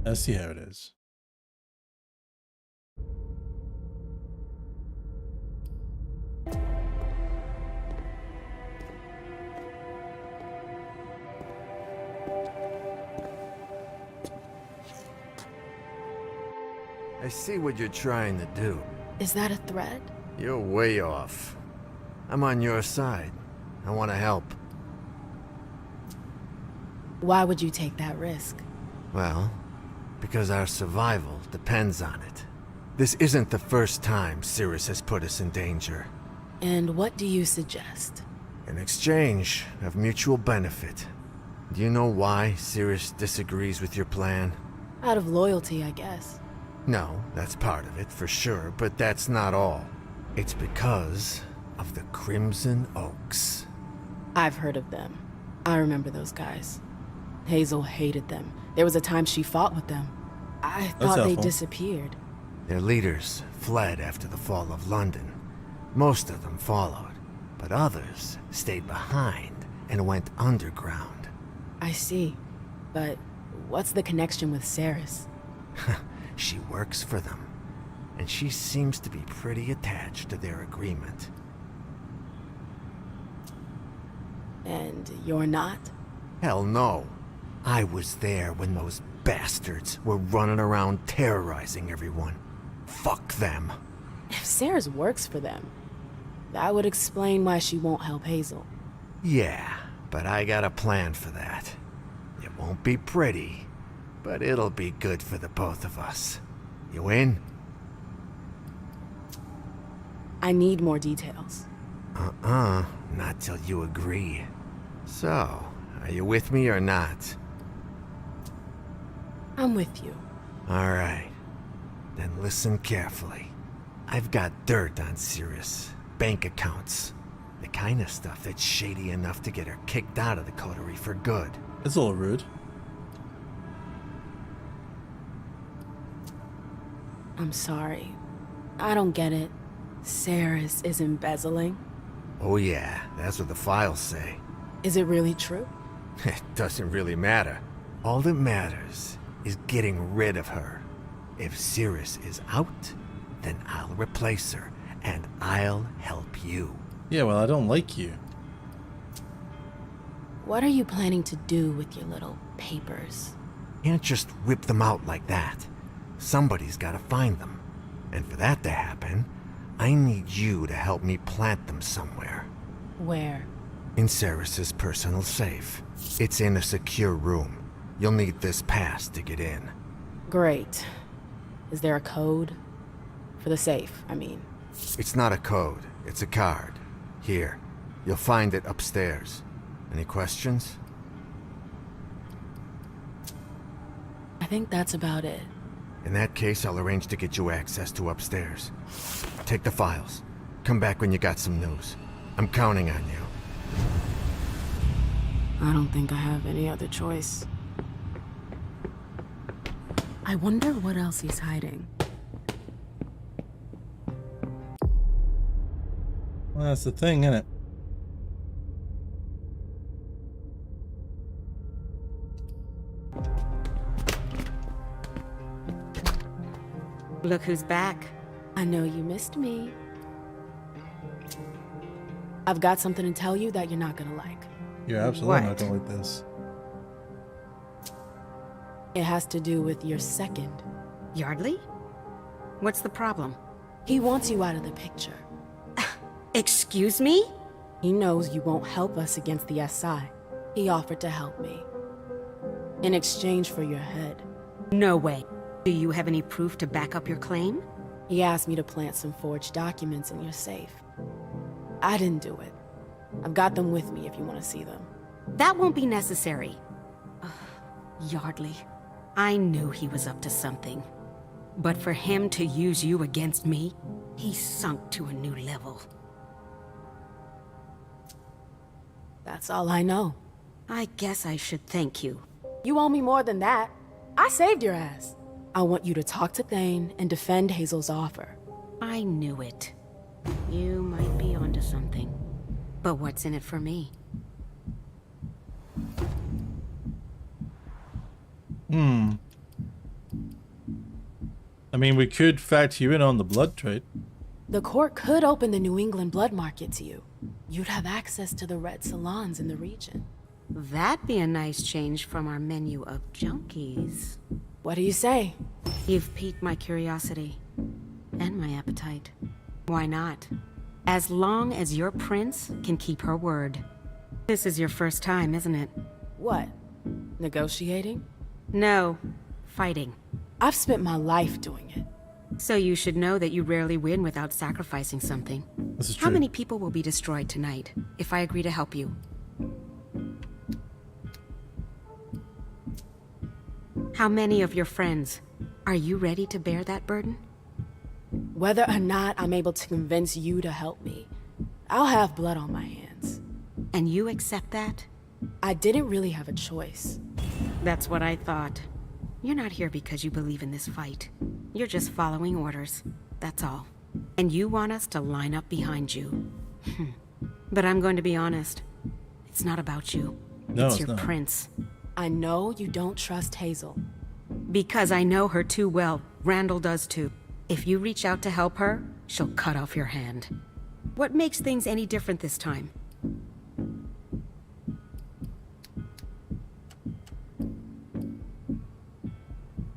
Let's see how it is. I see what you're trying to do. Is that a threat? You're way off. I'm on your side. I want to help. Why would you take that risk? Well, because our survival depends on it. This isn't the first time Sirius has put us in danger. And what do you suggest? An exchange of mutual benefit. Do you know why Sirius disagrees with your plan? Out of loyalty, I guess. No, that's part of it, for sure, but that's not all. It's because of the Crimson Oaks. I've heard of them. I remember those guys. Hazel hated them. There was a time she fought with them. I thought they disappeared. Their leaders fled after the fall of London. Most of them followed, but others stayed behind and went underground. I see. But what's the connection with Saris? She works for them, and she seems to be pretty attached to their agreement. And you're not? Hell no. I was there when those bastards were running around terrorizing everyone. Fuck them. If Saris works for them, that would explain why she won't help Hazel. Yeah, but I got a plan for that. It won't be pretty, but it'll be good for the both of us. You in? I need more details. Not till you agree. So, are you with me or not? I'm with you. Alright. Then listen carefully. I've got dirt on Sirius. Bank accounts. The kind of stuff that's shady enough to get her kicked out of the coterie for good. It's a little rude. I'm sorry. I don't get it. Saris is embezzling? Oh yeah, that's what the files say. Is it really true? It doesn't really matter. All that matters is getting rid of her. If Sirius is out, then I'll replace her, and I'll help you. Yeah, well, I don't like you. What are you planning to do with your little papers? Can't just whip them out like that. Somebody's gotta find them. And for that to happen, I need you to help me plant them somewhere. Where? In Saris's personal safe. It's in a secure room. You'll need this pass to get in. Great. Is there a code? For the safe, I mean. It's not a code, it's a card. Here, you'll find it upstairs. Any questions? I think that's about it. In that case, I'll arrange to get you access to upstairs. Take the files. Come back when you got some news. I'm counting on you. I don't think I have any other choice. I wonder what else he's hiding. Well, that's the thing, isn't it? Look who's back. I know you missed me. I've got something to tell you that you're not gonna like. You're absolutely not gonna like this. It has to do with your second. Yardley? What's the problem? He wants you out of the picture. Excuse me? He knows you won't help us against the SI. He offered to help me. In exchange for your head. No way. Do you have any proof to back up your claim? He asked me to plant some forged documents in your safe. I didn't do it. I've got them with me if you want to see them. That won't be necessary. Yardley, I knew he was up to something. But for him to use you against me, he sunk to a new level. That's all I know. I guess I should thank you. You owe me more than that. I saved your ass. I want you to talk to Thane and defend Hazel's offer. I knew it. You might be onto something. But what's in it for me? I mean, we could factor you in on the blood trade. The court could open the New England blood market to you. You'd have access to the red salons in the region. That'd be a nice change from our menu of junkies. What do you say? You've piqued my curiosity. And my appetite. Why not? As long as your prince can keep her word. This is your first time, isn't it? What? Negotiating? No. Fighting. I've spent my life doing it. So you should know that you rarely win without sacrificing something. This is true. How many people will be destroyed tonight, if I agree to help you? How many of your friends? Are you ready to bear that burden? Whether or not I'm able to convince you to help me, I'll have blood on my hands. And you accept that? I didn't really have a choice. That's what I thought. You're not here because you believe in this fight. You're just following orders. That's all. And you want us to line up behind you. But I'm going to be honest. It's not about you. No, it's it's your not. prince. I know you don't trust Hazel. Because I know her too well. Randall does too. If you reach out to help her, she'll cut off your hand. What makes things any different this time?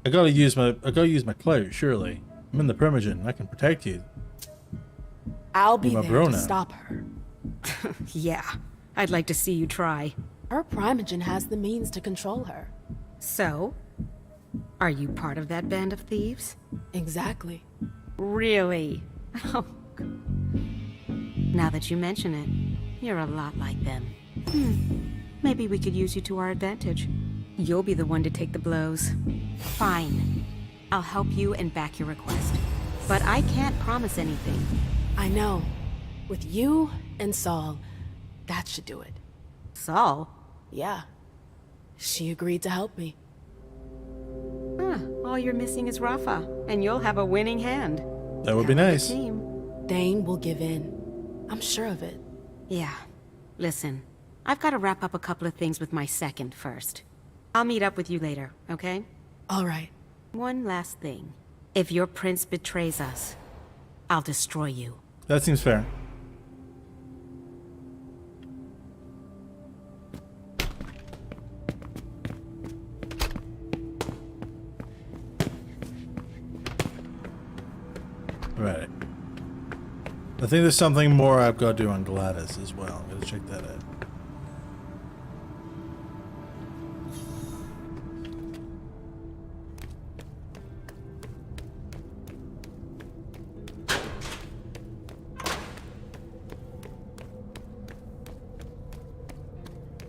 I gotta use my clout, surely. I'm in the Primogen. I can protect you. I'll be You're my there bro to now. stop her. Yeah, I'd like to see you try. Her Primogen has the means to control her. So? Are you part of that band of thieves? Exactly. Really? Oh. Now that you mention it, you're a lot like them. Maybe we could use you to our advantage. You'll be the one to take the blows. Fine. I'll help you and back your request. But I can't promise anything. I know. With you and Saul, that should do it. Saul? Yeah. She agreed to help me. All you're missing is Rafa, and you'll have a winning hand. That would be nice. Thane will give in. I'm sure of it. Yeah. Listen, I've got to wrap up a couple of things with my second first. I'll meet up with you later, okay? All right. One last thing. If your prince betrays us, I'll destroy you. That seems fair. Right. I think there's something more I've got to do on Gladys as well. I'm gonna check that out.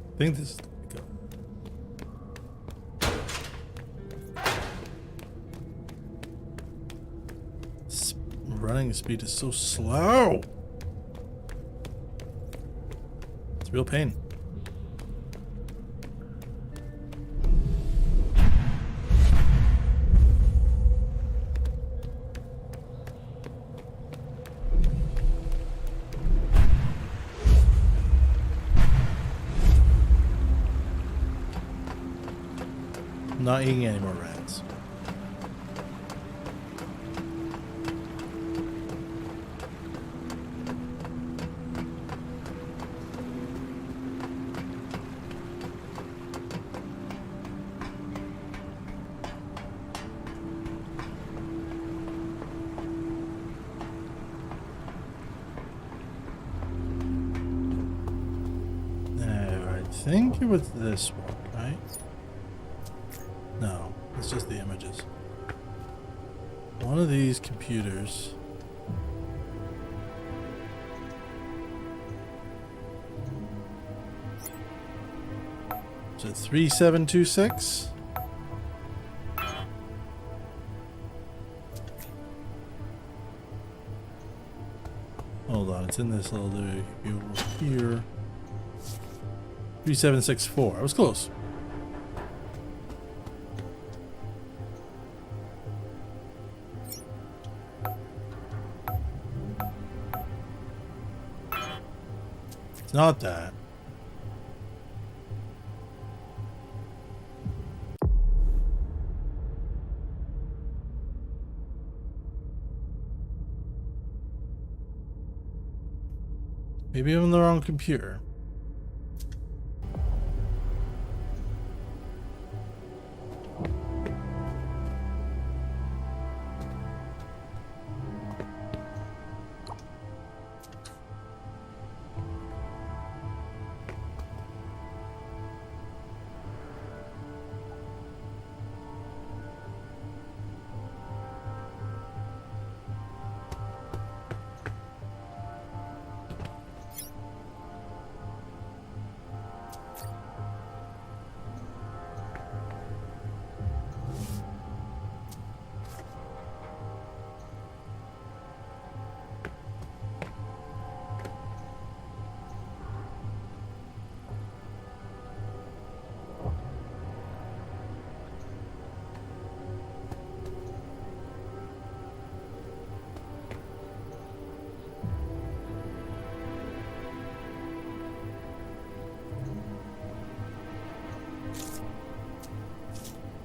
I think this is go. Running speed is so slow. It's a real pain. Not eating any more rats. I think it was this one, right? No, it's just the images. One of these computers. Is it 3726? Hold on, it's in this little over here. 3764. I was close. It's not that. Maybe I'm on the wrong computer.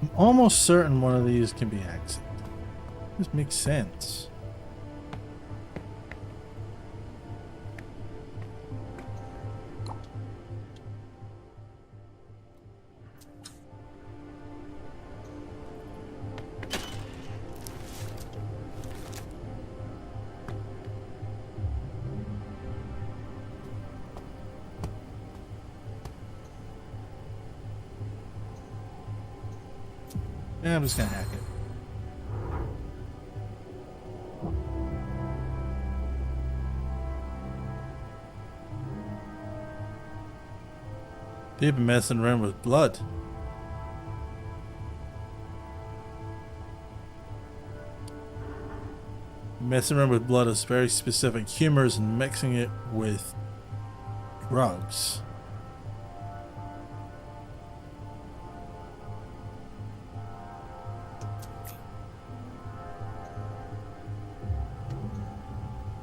I'm almost certain one of these can be accident. This makes sense. Yeah, I'm just gonna hack it. They've been messing around with blood. Messing around with blood is very specific humors and mixing it with drugs.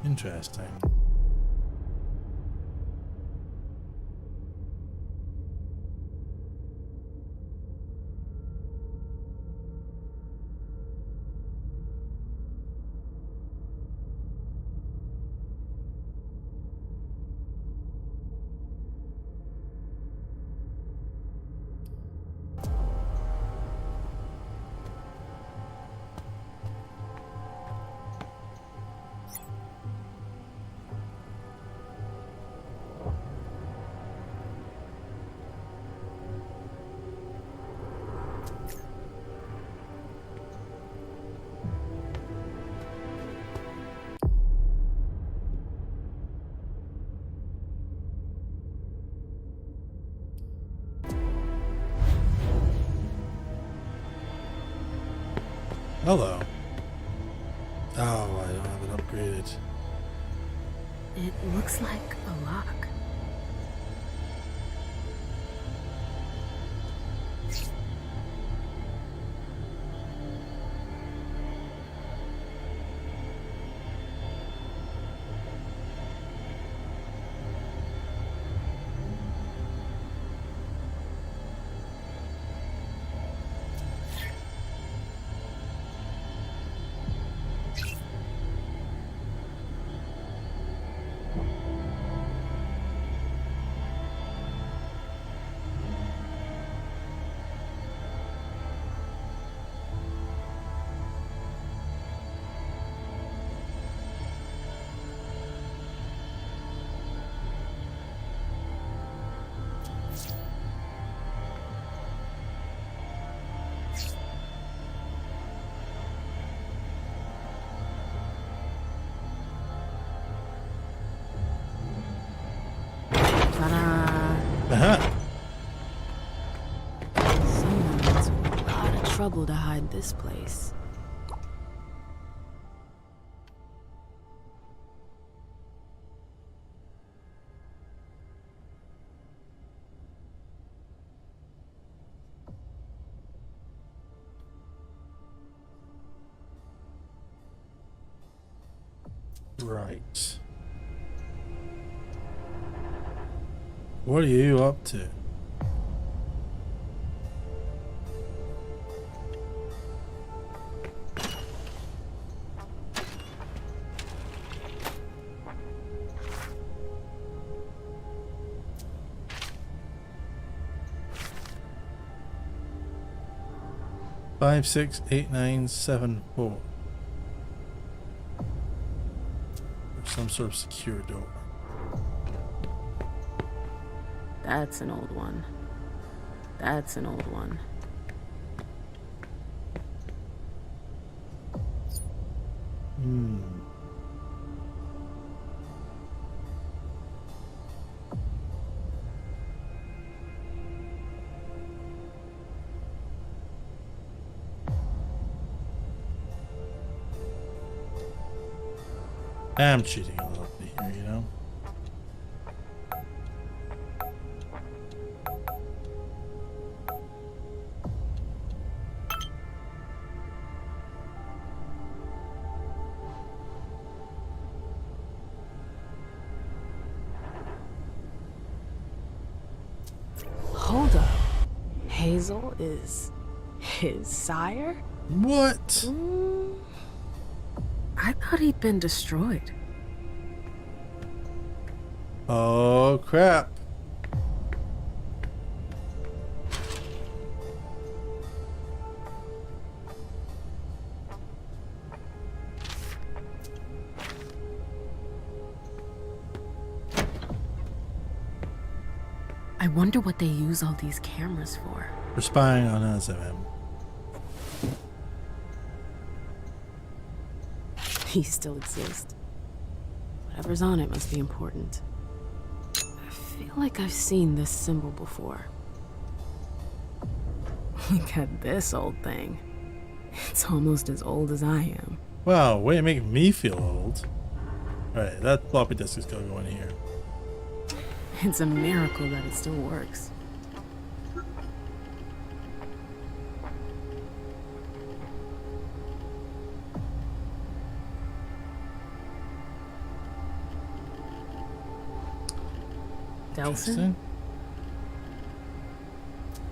Interesting. Hello. Oh, I don't have it upgraded. It looks like a lock. trouble to hide this place. Right. What are you up to? Five, 6, 8, 9, 7, 4. Some sort of secure door. That's an old one. That's an old one. I'm cheating a little bit here, you know? Hold up. Hazel is his sire? What? I thought he'd been destroyed. Oh, crap. I wonder what they use all these cameras for. For spying on us, MM. He still exists. Whatever's on it must be important. I feel like I've seen this symbol before. Look at this old thing. It's almost as old as I am. Wow, way to make me feel old. Alright, that floppy disk is gonna go in here. It's a miracle that it still works. Delson?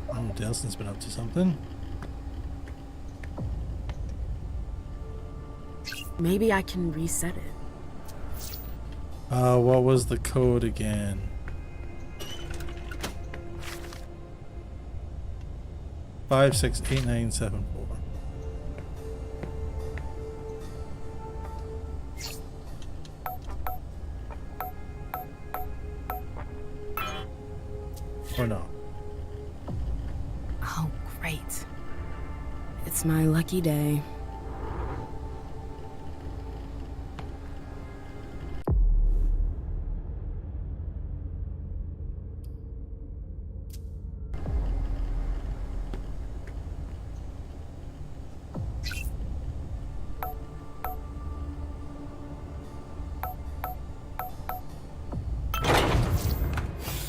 Oh, Delson's been up to something. Maybe I can reset it. What was the code again? 568974. Or not? Oh, great. It's my lucky day.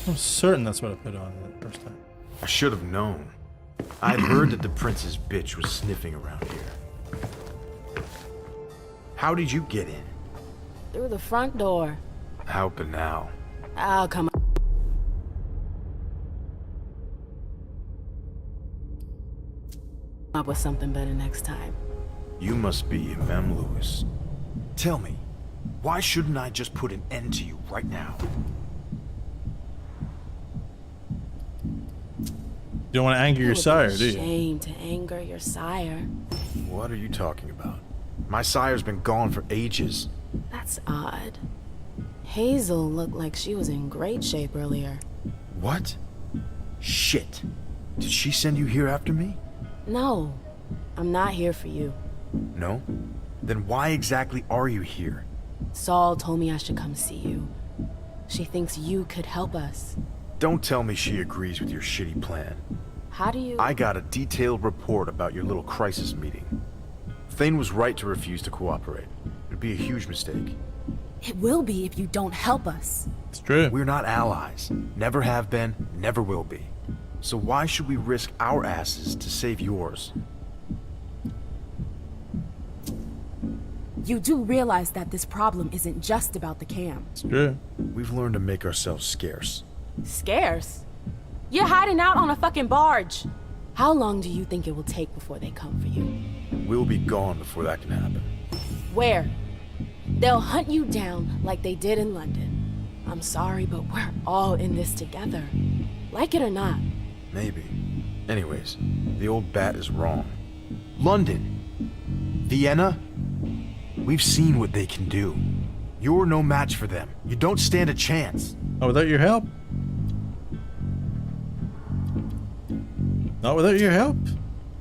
I'm certain that's what I put on the first time. I should have known. I'd heard that the prince's bitch was sniffing around here. How did you get in? Through the front door. How banal. I'll come up with something better next time. You must be Mem Lewis. Tell me, why shouldn't I just put an end to you right now? You don't want to anger your sire, do you? Shame to anger your sire. What are you talking about? My sire's been gone for ages. That's odd. Hazel looked like she was in great shape earlier. What? Shit. Did she send you here after me? No, I'm not here for you. No? Then why exactly are you here? Saul told me I should come see you. She thinks you could help us. Don't tell me she agrees with your shitty plan. How do you... I got a detailed report about your little crisis meeting. Thane was right to refuse to cooperate. It'd be a huge mistake. It will be if you don't help us. It's true. We're not allies. Never have been, never will be. So why should we risk our asses to save yours? You do realize that this problem isn't just about the cam. It's true. We've learned to make ourselves scarce. Scarce? You're hiding out on a fucking barge. How long do you think it will take before they come for you? We'll be gone before that can happen. Where? They'll hunt you down like they did in London. I'm sorry, but we're all in this together. Like it or not. Maybe. Anyways, the old bat is wrong. London. Vienna. We've seen what they can do. You're no match for them. You don't stand a chance. Oh, without your help? Not without your help?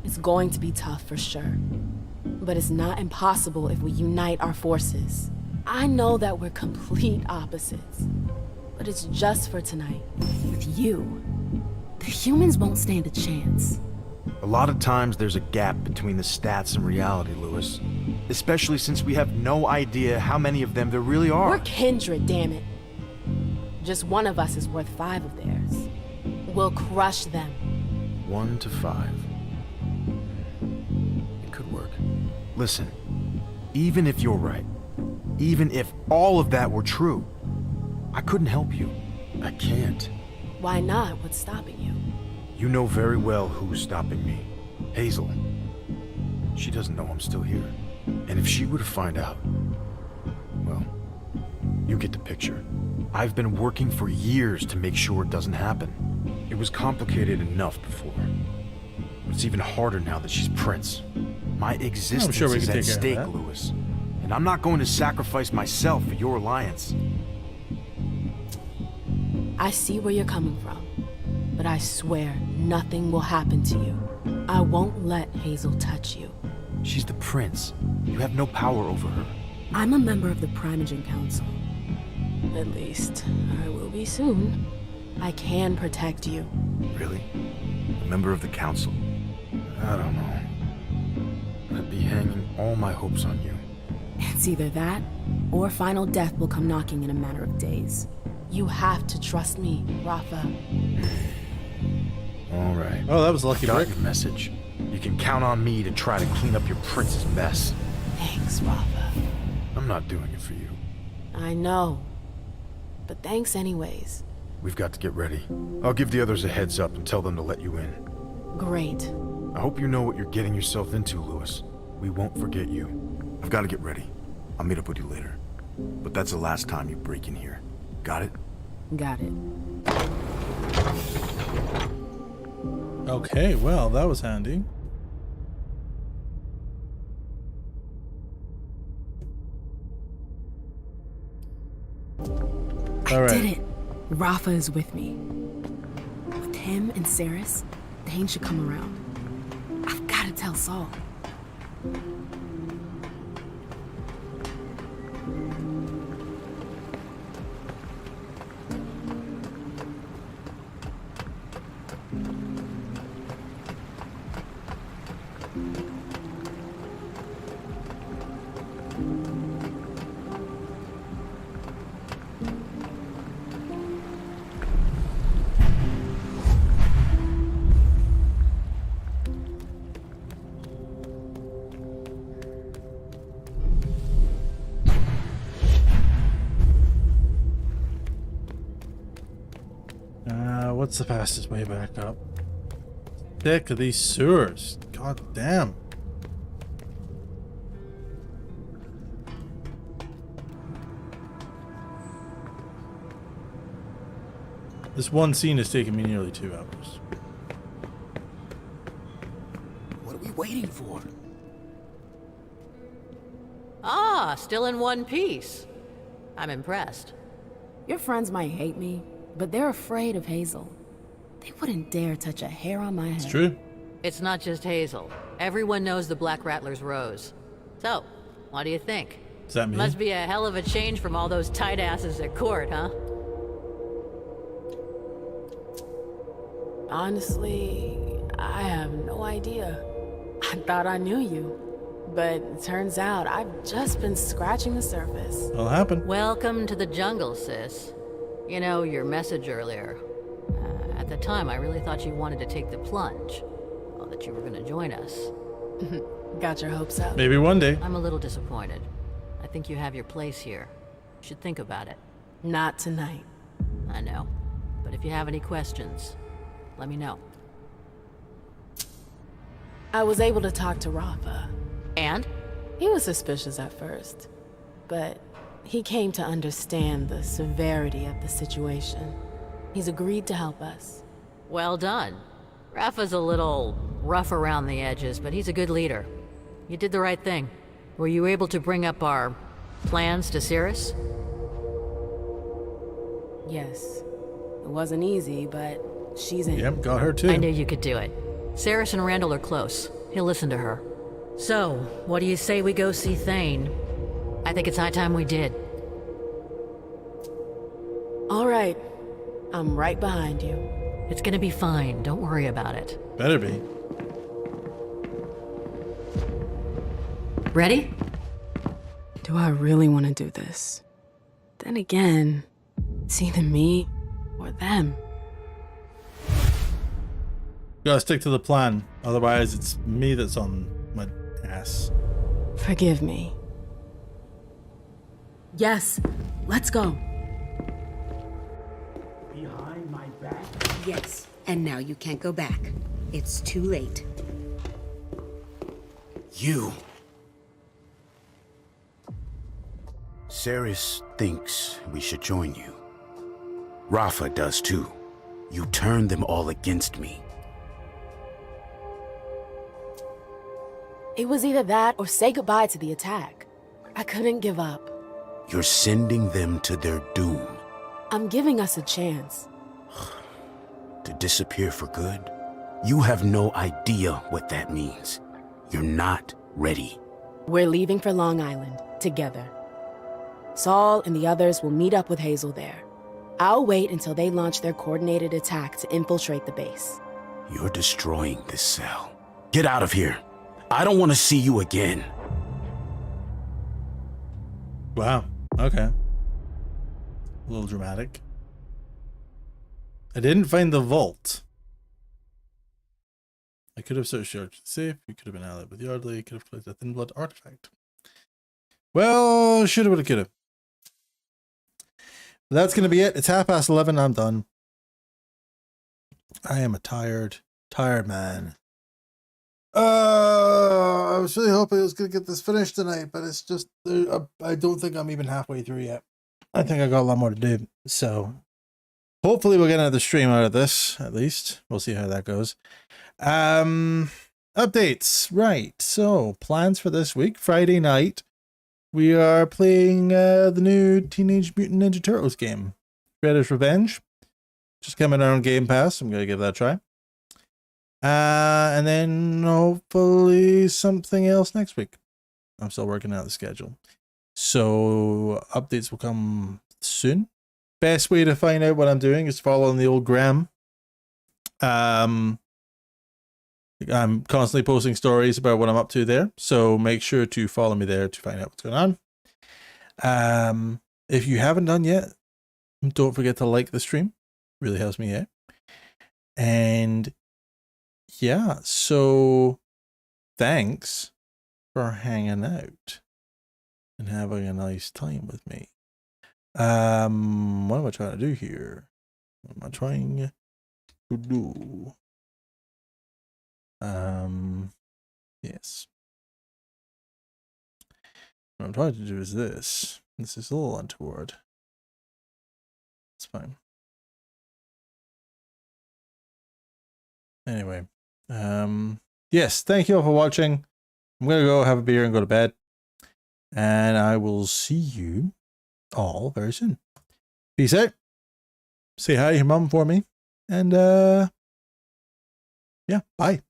It's going to be tough for sure. But it's not impossible if we unite our forces. I know that we're complete opposites. But it's just for tonight. With you. The humans won't stand a chance. A lot of times there's a gap between the stats and reality, Lewis. Especially since we have no idea how many of them there really are. We're kindred, damn it. Just one of us is worth 5 of theirs. We'll crush them. 1 to 5. It could work. Listen, even if you're right, even if all of that were true, I couldn't help you. I can't. Why not? What's stopping you? You know very well who's stopping me. Hazel. She doesn't know I'm still here. And if she were to find out, well, you get the picture. I've been working for years to make sure it doesn't happen. It was complicated enough before. It's even harder now that she's Prince. My existence is at stake, Lewis. And I'm not going to sacrifice myself for your alliance. I see where you're coming from. But I swear, nothing will happen to you. I won't let Hazel touch you. She's the Prince. You have no power over her. I'm a member of the Primogen Council. At least, I will be soon. I can protect you. Really? A member of the Council? I don't know. I'd be hanging all my hopes on you. It's either that, or final death will come knocking in a matter of days. You have to trust me, Rafa. All right. Oh, that was a lucky break. Got your message. You can count on me to try to clean up your Prince's mess. Thanks, Rafa. I'm not doing it for you. I know. But thanks anyways. We've got to get ready. I'll give the others a heads up and tell them to let you in. Great. I hope you know what you're getting yourself into, Lewis. We won't forget you. I've got to get ready. I'll meet up with you later. But that's the last time you break in here. Got it? Got it. Okay, well, that was handy. All right. I did it. Rafa is with me. With him and Saris, Dane should come around. I've got to tell Saul. What's the fastest way back up? Thick of these sewers. God damn. This one scene has taken me nearly 2 hours. What are we waiting for? Ah, still in one piece. I'm impressed. Your friends might hate me, but they're afraid of Hazel. They wouldn't dare touch a hair on my head. It's true. It's not just Hazel. Everyone knows the Black Rattler's Rose. So, what do you think? Does that mean? Must be a hell of a change from all those tight asses at court, huh? Honestly, I have no idea. I thought I knew you. But it turns out I've just been scratching the surface. It'll happen. Welcome to the jungle, sis. You know, your message earlier. At the time, I really thought you wanted to take the plunge. Well, that you were going to join us. Got your hopes up. Maybe one day. I'm a little disappointed. I think you have your place here. You should think about it. Not tonight. I know. But if you have any questions, let me know. I was able to talk to Rafa. And? He was suspicious at first, but he came to understand the severity of the situation. He's agreed to help us. Well done. Rafa's a little rough around the edges, but he's a good leader. You did the right thing. Were you able to bring up our plans to Cirrus? Yes. It wasn't easy, but she's in. Yep, got her too. I knew you could do it. Cirrus and Randall are close. He'll listen to her. So, what do you say we go see Thane? I think it's high time we did. All right. I'm right behind you. It's gonna be fine. Don't worry about it. Better be. Ready? Do I really want to do this? Then again, it's either me or them. Gotta stick to the plan. Otherwise, it's me that's on my ass. Forgive me. Yes, let's go. Behind my back? Yes, and now you can't go back. It's too late. You. Ceres thinks we should join you. Rafa does too. You turned them all against me. It was either that or say goodbye to the attack. I couldn't give up. You're sending them to their doom. I'm giving us a chance. To disappear for good? You have no idea what that means. You're not ready. We're leaving for Long Island, together. Saul and the others will meet up with Hazel there. I'll wait until they launch their coordinated attack to infiltrate the base. You're destroying this cell. Get out of here. I don't want to see you again. Wow. Okay. A little dramatic. I didn't find the vault. I could have searched the safe. We could have been allied with Yardley. Could have collected a thin blood artifact. Well, shoulda, woulda, coulda. That's going to be it. It's 11:30. I'm done. I am a tired man. I was really hoping I was going to get this finished tonight, but it's just, I don't think I'm even halfway through yet. I think I got a lot more to do. So hopefully we'll get another stream out of this, at least. We'll see how that goes. Updates. Right. So plans for this week. Friday night, we are playing the new Teenage Mutant Ninja Turtles game, Shredder's Revenge. Just coming out on Game Pass. I'm going to give that a try. And then hopefully something else next week. I'm still working out the schedule. So updates will come soon. Best way to find out what I'm doing is following the old gram. I'm constantly posting stories about what I'm up to there. So make sure to follow me there to find out what's going on. If you haven't done yet, don't forget to like the stream. Really helps me out. And yeah, so thanks for hanging out and having a nice time with me. What am I trying to do here? What am I trying to do? Yes. What I'm trying to do is this. This is a little untoward. It's fine. Anyway, yes, thank you all for watching. I'm gonna go have a beer and go to bed, and I will see you all very soon. Peace out. Say hi to your mom for me, and yeah, bye.